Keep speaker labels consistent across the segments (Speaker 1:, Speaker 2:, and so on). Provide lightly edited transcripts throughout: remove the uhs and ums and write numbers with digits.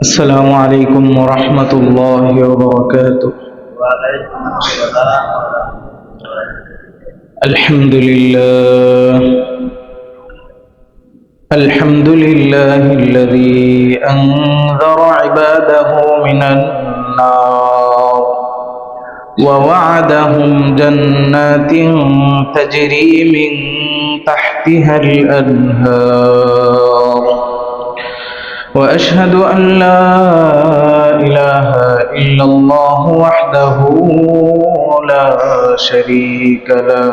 Speaker 1: السلام عليكم ورحمة الله وبركاته.
Speaker 2: وعليكم السلام.
Speaker 1: الحمد لله الذي أنذر عباده من النار ووعدهم جنات تجري من تحتها الأنهار وأشهد أن لا إله إلا الله وحده لا شريك له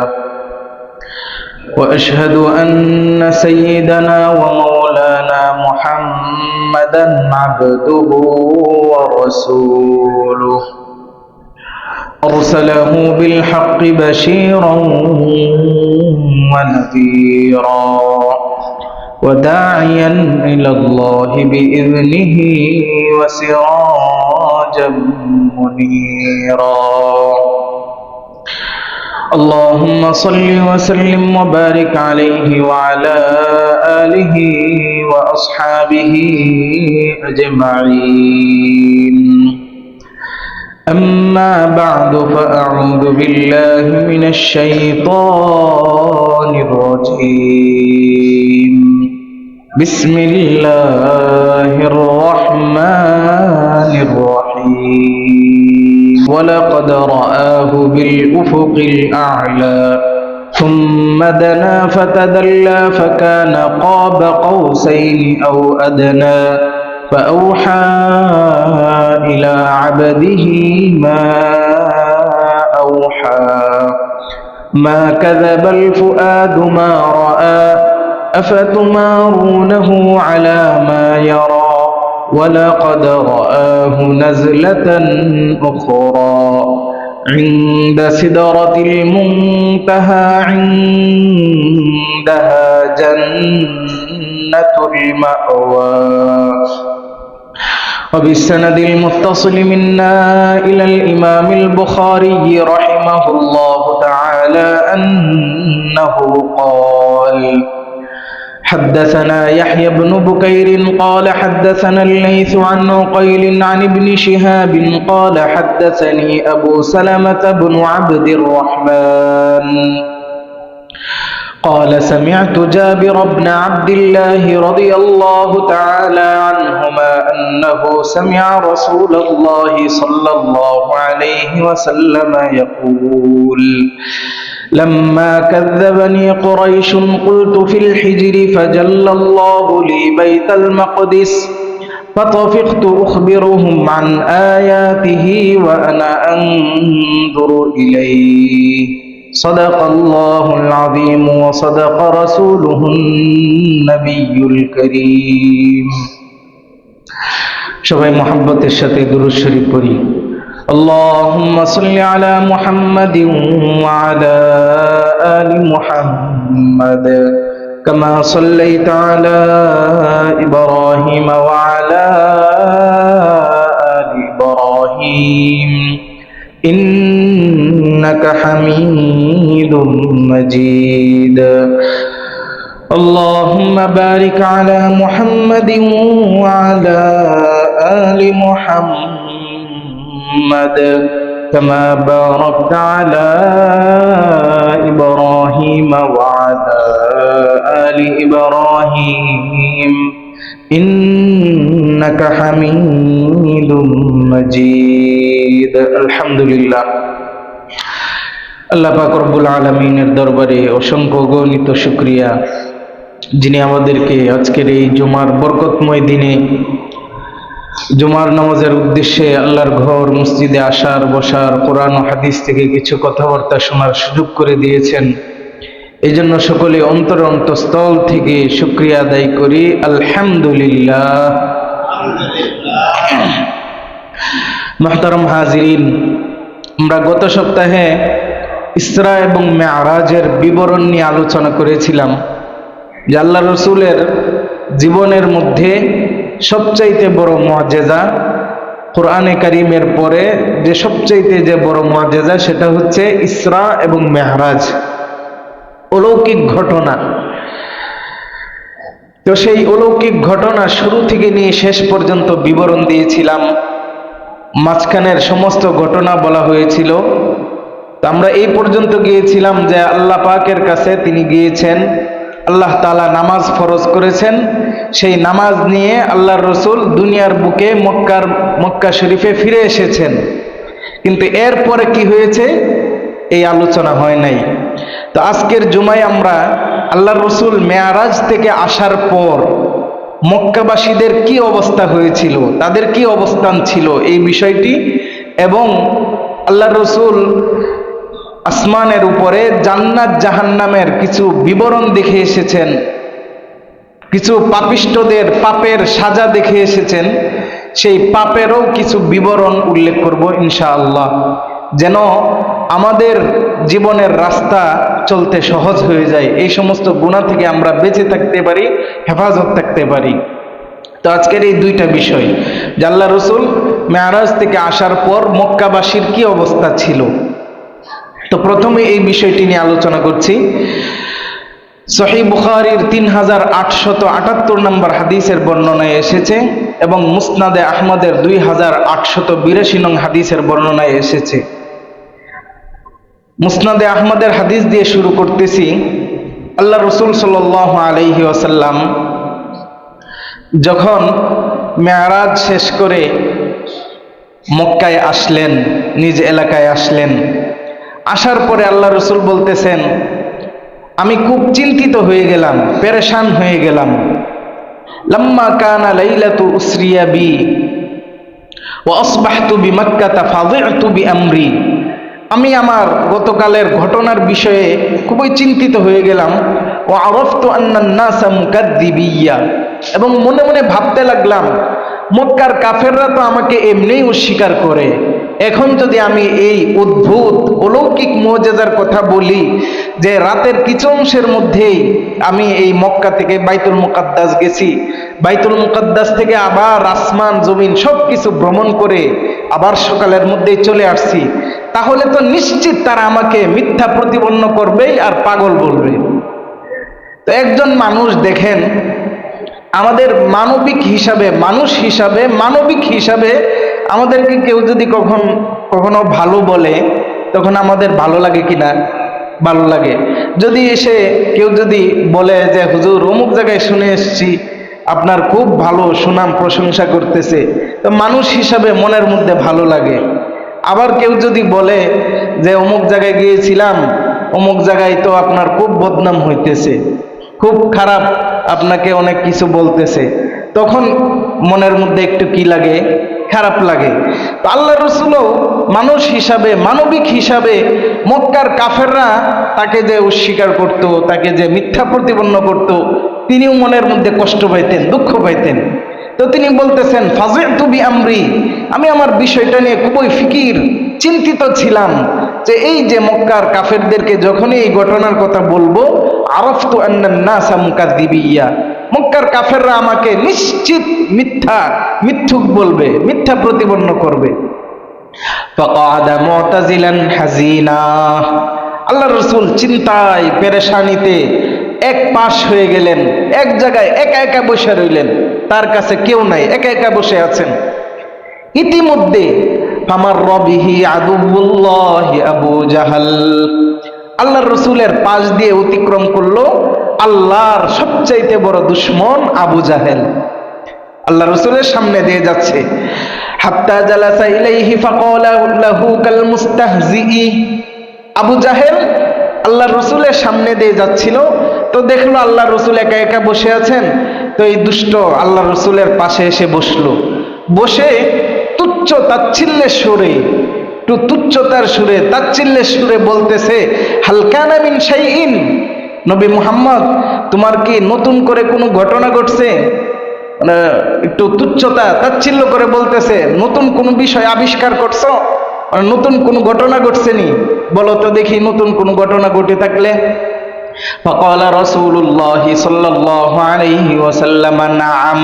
Speaker 1: وأشهد أن سيدنا ومولانا محمدا عبده ورسوله أرسله بالحق بشيرا ونذيرا وداعيا إلى الله بإذنه وسراجا منيرا. اللهم صل وسلم وبارك عليه وعلى آله وأصحابه أجمعين. أما بعد فأعوذ بالله من الشيطان الرجيم. بسم الله الرحمن الرحيم. ولقد رآه بالأفق الأعلى ثم دنا فتدلى فكان قاب قوسين أو أدنى فأوحى إلى عبده ما أوحى ما كذب الفؤاد ما رأى أفتمارونه على ما يرى ولقد رآه نزلة أخرى عند سدرة المنتهى عندها جنة المأوى. وبالسند المتصل منا إلى الإمام البخاري رحمه الله تعالى أنه قال: حدثنا يحيى بن بكير قال حدثنا الليث عن عقيل عن ابن شهاب قال حدثني أبو سلمة بن عبد الرحمن قال سمعت جابر بن عبد الله رضي الله تعالى عنهما أنه سمع رسول الله صلى الله عليه وسلم يقول: لما كذبني قريش قلت في الحجر فجل الله لي بيت المقدس فطفقت أخبرهم عن آياته وأنا أنظر إليه. صدق الله العظيم وصدق رسوله النبي الكريم. সবাই মুহাব্বতের সাথে দুরূদ শরীফ পড়ি। اللهم صل على محمد وعلى آل محمد كما صليت على إبراهيم وعلى آل إبراهيم إنك حميد مجيد. اللهم بارك على محمد وعلى آل محمد كما باركت على إبراهيم وعلى آل إبراهيم إنك حميد مجيد. الحمد لله. আল্লাহ পাক রব্বুল আলামিনের দরবারে অসংখ্য গণিত শুকরিয়া, যিনি আমাদেরকে আজকের এই জুমার বরকতময় দিনে জুমার নামাজের উদ্দেশ্যে আল্লাহর ঘর মসজিদে আসার, বসার, কোরআন ও হাদিস থেকে কিছু কথাবার্তা শোনার সুযোগ করে দিয়েছেন। এই জন্য সকলে অন্তরস্থল থেকে শুকরিয়া আদায় করি। আলহামদুলিল্লাহ। মুহতারাম হাজিরিন, আমরা গত সপ্তাহে ইসরা এবং মেরাজের বিবরণ নিয়ে আলোচনা করেছিলাম যে আল্লাহ রসুলের জীবনের মধ্যে সবচাইতে বড় মুআজিজা, কোরআনে কারীমের পরে যে সবচাইতে যে বড় মুআজিজা সেটা হচ্ছে ইসরা এবং মেরাজ, অলৌকিক ঘটনা। তো সেই অলৌকিক ঘটনা শুরু থেকে নিয়ে শেষ পর্যন্ত বিবরণ দিয়েছিলাম, মাঝখানের সমস্ত ঘটনা বলা হয়েছিল। তো আমরা এই পর্যন্ত গিয়েছিলাম যে আল্লাহ পাকের কাছে তিনি গিয়েছেন, আল্লাহ তাআলা নামাজ ফরজ করেছেন, সেই নামাজ নিয়ে আল্লাহর রসুল দুনিয়ার বুকে মক্কা শরীফে ফিরে এসেছেন। কিন্তু এরপরে কি হয়েছে এই আলোচনা হয় নাই। তো আজকের জুমায় আমরা আল্লাহর রসুল মেয়ারাজ থেকে আসার পর মক্কাবাসীদের কি অবস্থা হয়েছিল, তাদের কি অবস্থান ছিল এই বিষয়টি, এবং আল্লাহর রসুল আসমানের উপরে জান্নাত জাহান্নামের কিছু বিবরণ দেখে এসেছেন, কিছু পাপিষ্ঠদের পাপের সাজা দেখে এসেছেন, সেই পাপেরও কিছু বিবরণ উল্লেখ করব ইনশাআল্লাহ, যেন আমাদের জীবনের রাস্তা চলতে সহজ হয়ে যায়, এই সমস্ত গুনাহ থেকে আমরা বেঁচে থাকতে পারি, হেফাজত থাকতে পারি। তো আজকের এই দুইটা বিষয় যে আল্লাহ রসুল মেয়ারাজ থেকে আসার পর মক্কাবাসীর কি অবস্থা ছিল। তো প্রথমে এই বিষয়টি নিয়ে আলোচনা করছি। সহিহ বুখারীর 3878 নম্বর হাদিসের বর্ণনায় এসেছে এবং মুসনাদে আহমদের 2882 নং হাদিসের বর্ণনায় এসেছে। মুসনাদে আহমদের হাদিস দিয়ে শুরু করতেছি। আল্লাহ রসুল সাল্লাল্লাহু আলাইহি ওয়াসাল্লাম যখন মেয়ারাজ শেষ করে মক্কায় আসলেন, নিজ এলাকায় আসলেন, আসার পরে আল্লাহ রসুল বলতেছেন, আমি খুব চিন্তিত হয়ে গেলাম, পেরেশান হয়ে গেলাম। লাম্মা কানা লাইলাতু উসরিয়া বি ওয়া আসবাহতু বিমাক্কাতা ফাযি'তু বিআমরি। আমি আমার গতকালের ঘটনার বিষয়ে খুবই চিন্তিত হয়ে গেলাম। ওয়া আরাফতু আন্নান নাসা মুকাদ্দিবিয়া, এবং মনে মনে ভাবতে লাগলাম মক্কার কাফেররা তো আমাকে এমনিই অস্বীকার করে, এখন যদি আমি এই অদ্ভুত অলৌকিক মুজিজার কথা বলি যে রাতের কিছু অংশের মধ্যেই আমি এই মক্কা থেকে বাইতুল মুকাদ্দাস গেছি, বাইতুল মুকাদ্দাস থেকে আবার আসমান জমিন সব কিছু ভ্রমণ করে আবার সকালের মধ্যেই চলে আসছি, তাহলে তো নিশ্চিত তারা আমাকে মিথ্যা প্রতিপন্ন করবেই আর পাগল বলবে। তো একজন মানুষ দেখেন, আমাদের মানবিক হিসাবে আমাদেরকে কেউ যদি কখনো ভালো বলে তখন আমাদের ভালো লাগে কিনা? ভালো লাগে। যদি এসে কেউ যদি বলে যে হুজুর অমুক জায়গায় শুনে এসেছি আপনার খুব ভালো সুনাম প্রশংসা করতেছে, তো মানুষ হিসাবে মনের মধ্যে ভালো লাগে। আবার কেউ যদি বলে যে অমুক জায়গায় গিয়েছিলাম, অমুক জায়গায় তো আপনার খুব বদনাম হইতেছে, খুব খারাপ, আপনাকে অনেক কিছু বলতেছে, তখন মনের মধ্যে একটু কি লাগে? খারাপ লাগে। তো আল্লাহ রসুলও মানুষ হিসাবে, মানবিক হিসাবে মক্কার কাফেররা তাকে যে অস্বীকার করত, তাকে যে মিথ্যা প্রতিপন্ন করত, তিনিও মনের মধ্যে কষ্ট পাইতেন, দুঃখ পাইতেন। তো তিনি বলতেছেন, ফাযি'তু বিআমরি, আমি আমার বিষয়টা নিয়ে খুবই চিন্তিত ছিলাম যে এই যে মক্কার কাফেরদেরকে যখনই এই ঘটনার কথা বলবো, আরাফতু আন্নান নাসা মুকাদ্দিবিয়া, মক্কার কাফেররা আমাকে নিশ্চিত মিথ্যুক বলবে, মিথ্যা প্রতিপন্ন করবে। ফাকাদা মুতাজিলান হাজিনা, আল্লাহ রাসূল চিন্তায় পেরেশানিতে এক পাশ হয়ে গেলেন, এক জায়গায় একা একা বসে রইলেন, তার কাছে কেউ নাই, একা একা বসে আছেন। ইতিমধ্যে ফামার রবিহি আদুবুল্লাহি আবু জাহাল, আল্লাহর রসুলের পাশ দিয়ে অতিক্রম করলো আল্লাহর সবচাইতে বড় দুশমন আবু জাহেল, আল্লাহ রসুলের সামনে দিয়ে যাচ্ছে। হাত্তা জালাসা ইলাইহি ফাকালা লাহু কাল মুস্তাহজিই, আবু জাহেল আল্লাহ রসুলের সামনে দিয়ে যাচ্ছিল, তো দেখলো আল্লাহ রসুল একা একা বসে আছেন, তো এই দুষ্ট আল্লাহ রসুলের পাশে এসে বসলো। বসে তুচ্ছ তাচ্ছিল্যের সুরে, একটু তুচ্ছতার সুরে, তাচ্ছিল্যের সুরে বলতেছে, হালকানা মিন শাইইন, নবী মুহাম্মদ তোমার কি নতুন করে কোনো ঘটনা ঘটছে? একটু তুচ্ছতা তাচ্ছিল্য করে বলতেছে, নতুন কোনো বিষয় আবিষ্কার করছো? নতুন কোনো ঘটনা ঘটছে নি? বলো তো দেখি নতুন কোনো ঘটনা ঘটে থাকলে। ফাকালা রাসূলুল্লাহ সাল্লাল্লাহু আলাইহি ওয়াসাল্লাম নাআম,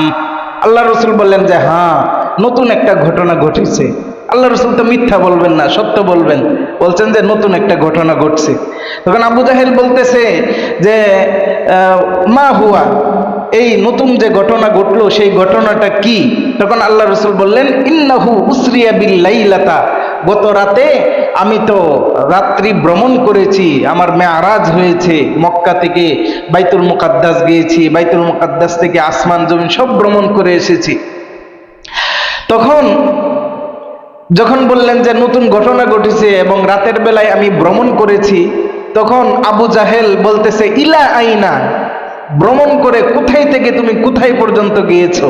Speaker 1: আল্লাহ রসুল বললেন যে হ্যাঁ, নতুন একটা ঘটনা ঘটেছে। আল্লাহ রসুল তো মিথ্যা বলবেন না, সত্য বলবেন, বলছেন যে নতুন একটা ঘটনা ঘটছে। তখন আবু জাহেল বলতেছে যে মা হুয়া, এই নতুন যে ঘটনা ঘটলো সেই ঘটনাটা কি? তখন আল্লাহ রাসূল বললেন, ইন্নাহু উসরিয়া বিল লাইলাতা, গত রাতে আমি তো রাত্রি ভ্রমণ করেছি, আমার মেয়ারাজ হয়েছে, মক্কা থেকে বাইতুল মুকাদ্দাস গিয়েছি, বাইতুল মুকাদ্দাস থেকে আসমান জমিন সব ভ্রমণ করে এসেছি। তখন যখন বললেন যে নতুন ঘটনা ঘটেছে এবং রাতের বেলায় আমি ভ্রমণ করেছি, তখন আবু জাহেল বলতেছে, ইলা আইনা, ভ্রমণ করে কোথায় থেকে তুমি কোথায় পর্যন্ত গিয়েছো?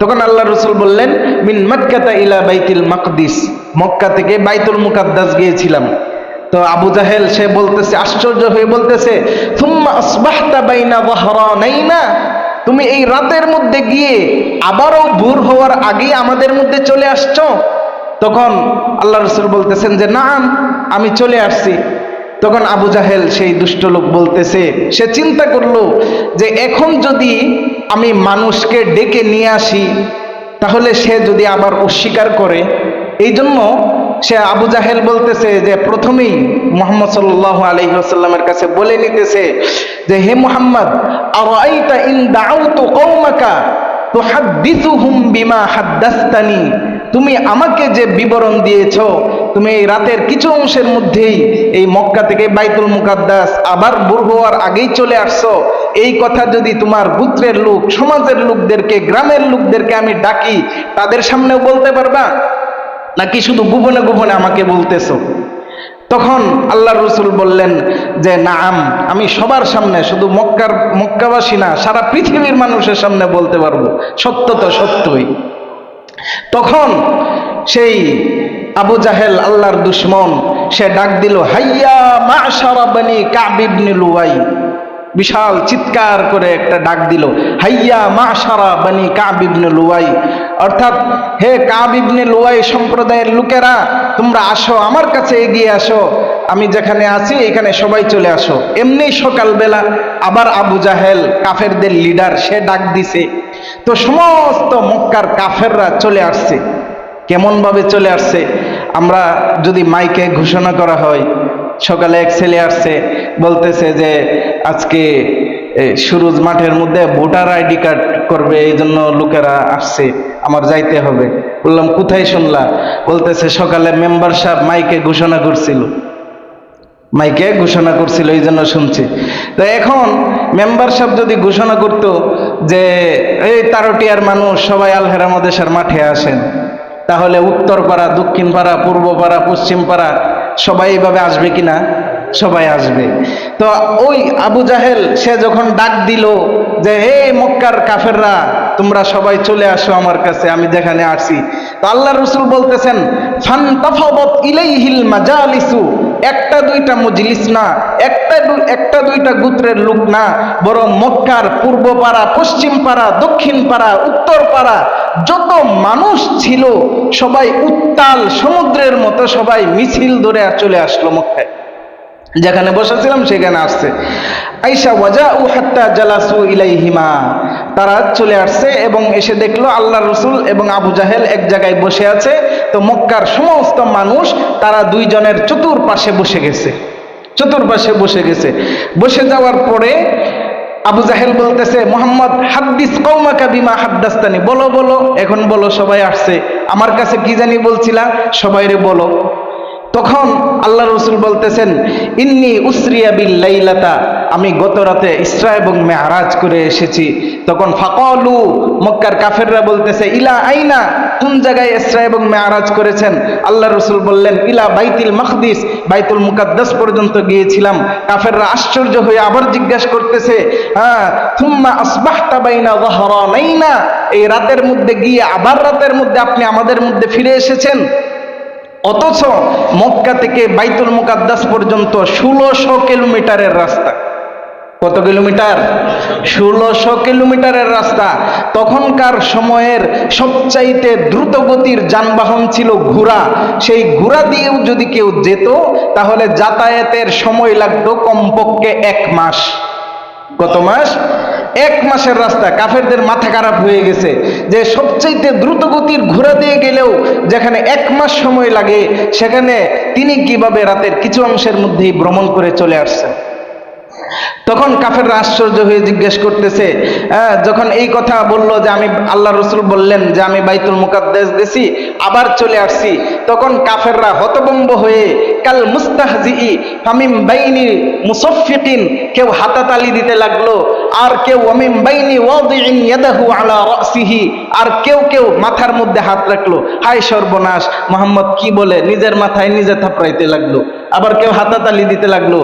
Speaker 1: তখন আল্লাহ রাসূল বললেন, মিন মক্কাতা ইলা বাইতুল মাকদিস, মক্কা থেকে বাইতুল মুকাদ্দাস গিয়েছিলাম। তো আবু জাহেল সে বলতেছে, আশ্চর্য হয়ে বলতেছে, সুম্মা আসবাহতা বাইনা যাহরানাইনা, তুমি এই রাতের মধ্যে গিয়ে আবারও ভোর হওয়ার আগে আমাদের মধ্যে চলে আসছো? তখন আল্লাহ রাসূল বলতেছেন যে নাম, আমি চলে আসছি। তখন আবু জাহেল সেই দুষ্ট লোক বলতেছে, সে চিন্তা করলো যে এখন যদি আমি মানুষকে ডেকে নিয়ে আসি তাহলে সে যদি আবার অস্বীকার করে, এই জন্য সে আবু জাহেল বলতেছে যে প্রথমেই মুহাম্মদ সাল্লাল্লাহু আলাইহি ওয়াসাল্লামের কাছে বলে নিতেছে যে হে মুহাম্মদ, আরাইতা ইন দাউতু কওমাকা তুহাদ্দিসুহুম বিমা হাদ্দাসতানি, তুমি আমাকে যে বিবরণ দিয়েছো, তুমি এই রাতের কিছু অংশের মধ্যেই এই মক্কা থেকে বাইতুল মুকাদ্দাস আবার ভোর হওয়ার আগেই চলে আসছো, এই কথা যদি তোমার গোত্রের লোক, সমাজের লোকদেরকে, গ্রামের লোকদেরকে আমি ডাকি, তাদের সামনেও বলতে পারবা, নাকি শুধু গোপনে গোপনে আমাকে বলতেছো? তখন আল্লাহর রাসূল বললেন যে নাম, আমি সবার সামনে, শুধু মক্কাবাসী না, সারা পৃথিবীর মানুষের সামনে বলতে পারবো, সত্য তো সত্যই। তখন সেই আবু জাহেল, আল্লাহর দুশমন, সে ডাক দিল, হাইয়া মা'শারা বনি কাব ইবনে লুয়াই, বিশাল চিৎকার করে একটা ডাক দিল, হাইয়া মা'শারা বনি কাব ইবনে লুয়াই, অর্থাৎ হে কাব ইবনে লুয়াই সম্প্রদায়ের লোকেরা, তোমরা আসো, আমার কাছে এগিয়ে আসো, আমি যেখানে আছি এখানে সবাই চলে আসো। এমনি সকালবেলা আবার আবু জাহেল, কাফেরদের লিডার, সে ডাক দিছে। তো সমস্ত মক্কার কাফেররা চলে আসছে। কেমন ভাবে চলে আসছে? আমরা যদি মাইকে ঘোষণা করা হয়, সকালে এক ছেলে আসছে, বলতেছে যে আজকে সুরুজ মাঠের মধ্যে ভোটার আইডি কার্ড করবে, এই জন্য লোকেরা আসছে, আমার যাইতে হবে। বললাম কোথায় শুনলা? বলতেছে সকালে মেম্বার সাহেব মাইকে ঘোষণা করছিল, মাইকে ঘোষণা করছিল, এই জন্য শুনছি। তো এখন মেম্বার সাহেব যদি ঘোষণা করত যে এই তারটিয়ার মানুষ সবাই আলহেরা মাদ্রাসার মাঠে আসেন, তাহলে উত্তরপাড়া, দক্ষিণ পাড়া, পূর্ব পাড়া, পশ্চিম পাড়া সবাই এইভাবে আসবে কিনা? সবাই আসবে। তো ওই আবু জাহেল সে যখন ডাক দিল যে হে মক্কার কাফেররা, তোমরা সবাই চলে আসো আমার কাছে, আমি যেখানে আসি, তো আল্লাহ রাসূল বলতেছেন, ফান্তাফাদাত ইলাইহিল মাজালিসু, একটা দুইটা মজলিস না, একটা দুইটা গোত্রের লোক না, বরং মক্কার পূর্ব পাড়া, পশ্চিম পাড়া, দক্ষিণ পাড়া, উত্তর পাড়া যত মানুষ ছিল সবাই উত্তাল সমুদ্রের মতো সবাই মিছিল ধরে চলে আসলো মক্কায়। যেখানে বসেছিলাম সেখানে আসছে। আইসা ওয়াজাউ হাত্তা জালাসু ইলাইহিমা, তারা চলে আসছে এবং এসে দেখলো আল্লাহ রাসূল এবং আবু জাহেল এক জায়গায় বসে আছে। তো মক্কার সমস্ত মানুষ তারা দুইজনের চতুর্পাশে বসে গেছে, চতুর্পাশে বসে গেছে। বসে যাওয়ার পরে আবু জাহেল বলতেছে, মুহাম্মদ হাদ্দিস কওমাকা বিমা হাদ্দাসতানি, বলো বলো, এখন বলো, সবাই আসছে, আমার কাছে কি জানি বলছিলা, সবাইরে বলো। তখন আল্লাহ রাসূল বলতেছেন, ইন্নী উসরিয়া বিল লাইলাতা, আমি গত রাতে ইসরা এবং মেরাজ করে এসেছি। তখন ফাকালু, মক্কার কাফেররা বলতেছে, ইলা আইনা, কোন জায়গায় ইসরা এবং মেরাজ করেছেন? আল্লাহ রাসূল বললেন, ইলা বাইতুল মাকদিস, বাইতুল মুকাদ্দাস পর্যন্ত গিয়েছিলাম। কাফেররা আশ্চর্য হয়ে আবার জিজ্ঞাসা করতেছে, হ্যাঁ, থুম্মা আসবাহতা বাইনা যাহরানাইনা, এই রাতের মধ্যে গিয়ে আবার রাতের মধ্যে আপনি আমাদের মধ্যে ফিরে এসেছেন। অথচ মক্কা থেকে বাইতুল মুকাদ্দাস পর্যন্ত 1600 কিলোমিটারের রাস্তা। কত কিলোমিটার? 1600 কিলোমিটারের রাস্তা। তখনকার সময়ের সবচাইতে দ্রুতগতির যানবাহন ছিল ঘোড়া। সেই ঘোড়া দিয়েও যদি কেউ যেত তাহলে যাতায়াতের সময় লাগতো কমপক্ষে 1 মাস। কত মাস? 1 মাসের রাস্তা। কাফেরদের মাথা খারাপ হয়ে গেছে যে সবচাইতে দ্রুতগতির ঘোড়া দিয়ে গেলেও যেখানে 1 মাস সময় লাগে, সেখানে তিনি কিভাবে রাতের কিছু অংশের মধ্যেই ভ্রমণ করে চলে আসছেন। তখন কাফেররা আশ্চর্য হয়ে জিজ্ঞেস করতেছে, যখন এই কথা বলল যে আমি আল্লাহ রসুল বললেন যে আমি বাইতুল মুকাদ্দাস গেছি আবার চলে আসছি, তখন কাফেররা হতভম্ব হয়ে কাল মুস্তাহজিই ফামিম বাইনি মুসাফফিকিন, কেউ হাতাতালি দিতে লাগলো, আর কেউ ওয়ামিম বাইনি ওয়াদিইন ইয়াদাহু আলা রাসিহি, আর কেউ মাথার মধ্যে হাত রাখলো। হায় সর্বনাশ, মুহাম্মদ কি বলে, নিজের মাথায় নিজে থাপড়াইতে লাগলো। আবার কেউ হাতাতালি দিতে লাগলো,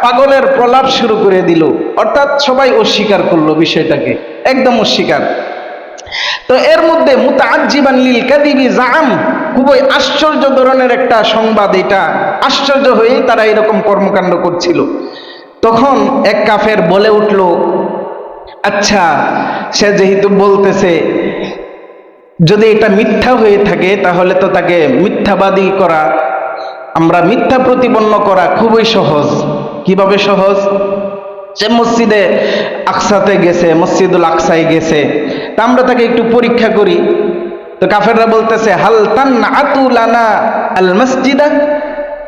Speaker 1: পাগলের প্রলাপ শুরু করে দিল। অর্থাৎ সবাই অস্বীকার করলো বিষয়টাকে, একদম অস্বীকার। তো এর মধ্যে মুতাআজ্জিবান লিল কাযিবি জাআম, খুবই আশ্চর্য ধরনের একটা সংবাদ, এটা আশ্চর্য হয়ে তারা এরকম কর্মকাণ্ড করছিল। তখন এক কাফের বলে উঠল, আচ্ছা সে যেহেতু বলতেছে, যদি এটা মিথ্যা হয়ে থাকে তাহলে তো তাকে মিথ্যাবাদী করা, আমরা মিথ্যা প্রতিপন্ন করা খুবই সহজ। কিভাবে সহজ? সে মসজিদে আকসাতে গেছে, মসজিদুল আকসায় গেছে, তা আমরা তাকে একটু পরীক্ষা করি। তো কাফেররা বলতেছে, হাল তানআতু লানা আল মসজিদা,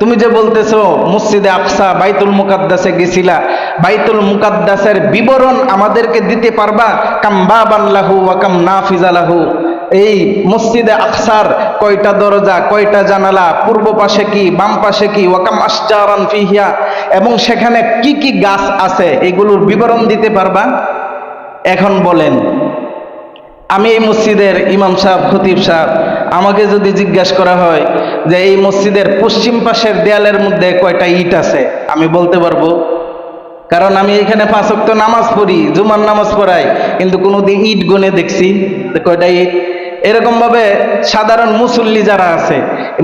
Speaker 1: তুমি যে বলতেছো মসজিদে আকসা বাইতুল মুকাদ্দাসে গেছিলা, বাইতুল মুকাদ্দাসের বিবরণ আমাদেরকে দিতে পারবা? কাম বাবান লাহু ওয়া কাম নাফিজা লাহু, এই মসজিদে আকসার কয়টা দরজা, কয়টা জানালা, পূর্ব পাশে কি, বাম পাশে কি, ওয়াকাম আশজারান ফিহিয়া, এবং সেখানে কি কি গাছ আছে এগুলোর বিবরণ দিতে পারবা? এখন বলেন, আমি এই মসজিদের ইমাম সাহেব, খতিব সাহেব, আমাকে যদি জিজ্ঞাসা করা হয় যে এই মসজিদের পশ্চিম পাশের দেয়ালের মধ্যে কয়টা ইট আছে, আমি বলতে পারবো? কারণ আমি এখানে 5 ওয়াক্ত নামাজ পড়ি, জুমার নামাজ পড়াই, কিন্তু কোনোদিন ইট গুনে দেখছি কয়টা ইট? এরকম ভাবে সাধারণ মুসল্লি যারা আছে,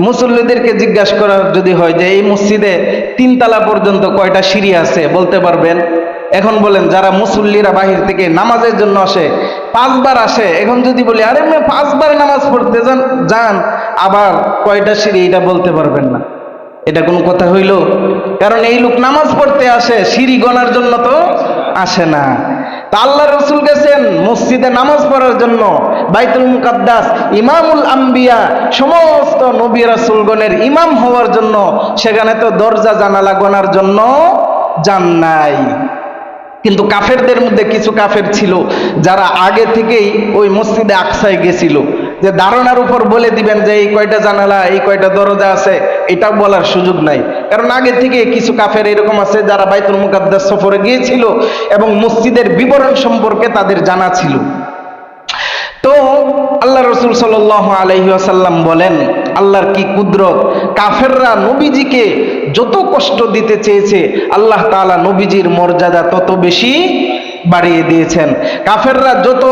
Speaker 1: মুসল্লিদেরকে জিজ্ঞাসা করা যদি হয় যে এই মসজিদে 3 তলা পর্যন্ত কয়টা সিঁড়ি আছে, বলতে পারবেন? এখন বলেন, যারা মুসল্লিরা বাহির থেকে নামাজের জন্য আসে, 5 বার আসে, এখন যদি বলি আরে 5 বার নামাজ পড়তে যান, আবার কয়টা সিঁড়ি, এটা বলতে পারবেন না। এটা কোনো কথা হইল? কারণ এই লোক নামাজ পড়তে আসে, সিঁড়ি গণার জন্য তো আসে না। তা আল্লাহ রসুল গেছেন মসজিদে নামাজ পড়ার জন্য, বাইতুল মুকাদ্দাস, ইমামুল আম্বিয়া, সমস্ত নবী রাসূলগণের ইমাম হওয়ার জন্য, সেখানে তো দরজা জানালা গণার জন্য যান নাই। কিন্তু কাফেরদের মধ্যে কিছু কাফের ছিল যারা আগে থেকেই ওই মসজিদে আকসায় গেছিল, যে ধারণার উপর বলে দিবেন যে এই কয়টা জানালা, এই কয়টা দরজা আছে, এটা বলার সুযোগ নাই। কারণ আগে থেকে কিছু কাফের এরকম আছে যারা বাইতুল মুকাদ্দাস সফরে গিয়েছিল এবং মসজিদের বিবরণ সম্পর্কে তাদের জানা ছিল। তো আল্লাহ রসুল সাল্লাল্লাহু আলাইহি ওয়াসাল্লাম বলেন, আল্লাহর কি কুদরত, কাফেররা নবীজিকে যত কষ্ট দিতে চেয়েছে আল্লাহ তাআলা নবীজির মর্যাদা তত বেশি বাড়িয়ে দিয়েছেন। কাফেররা যত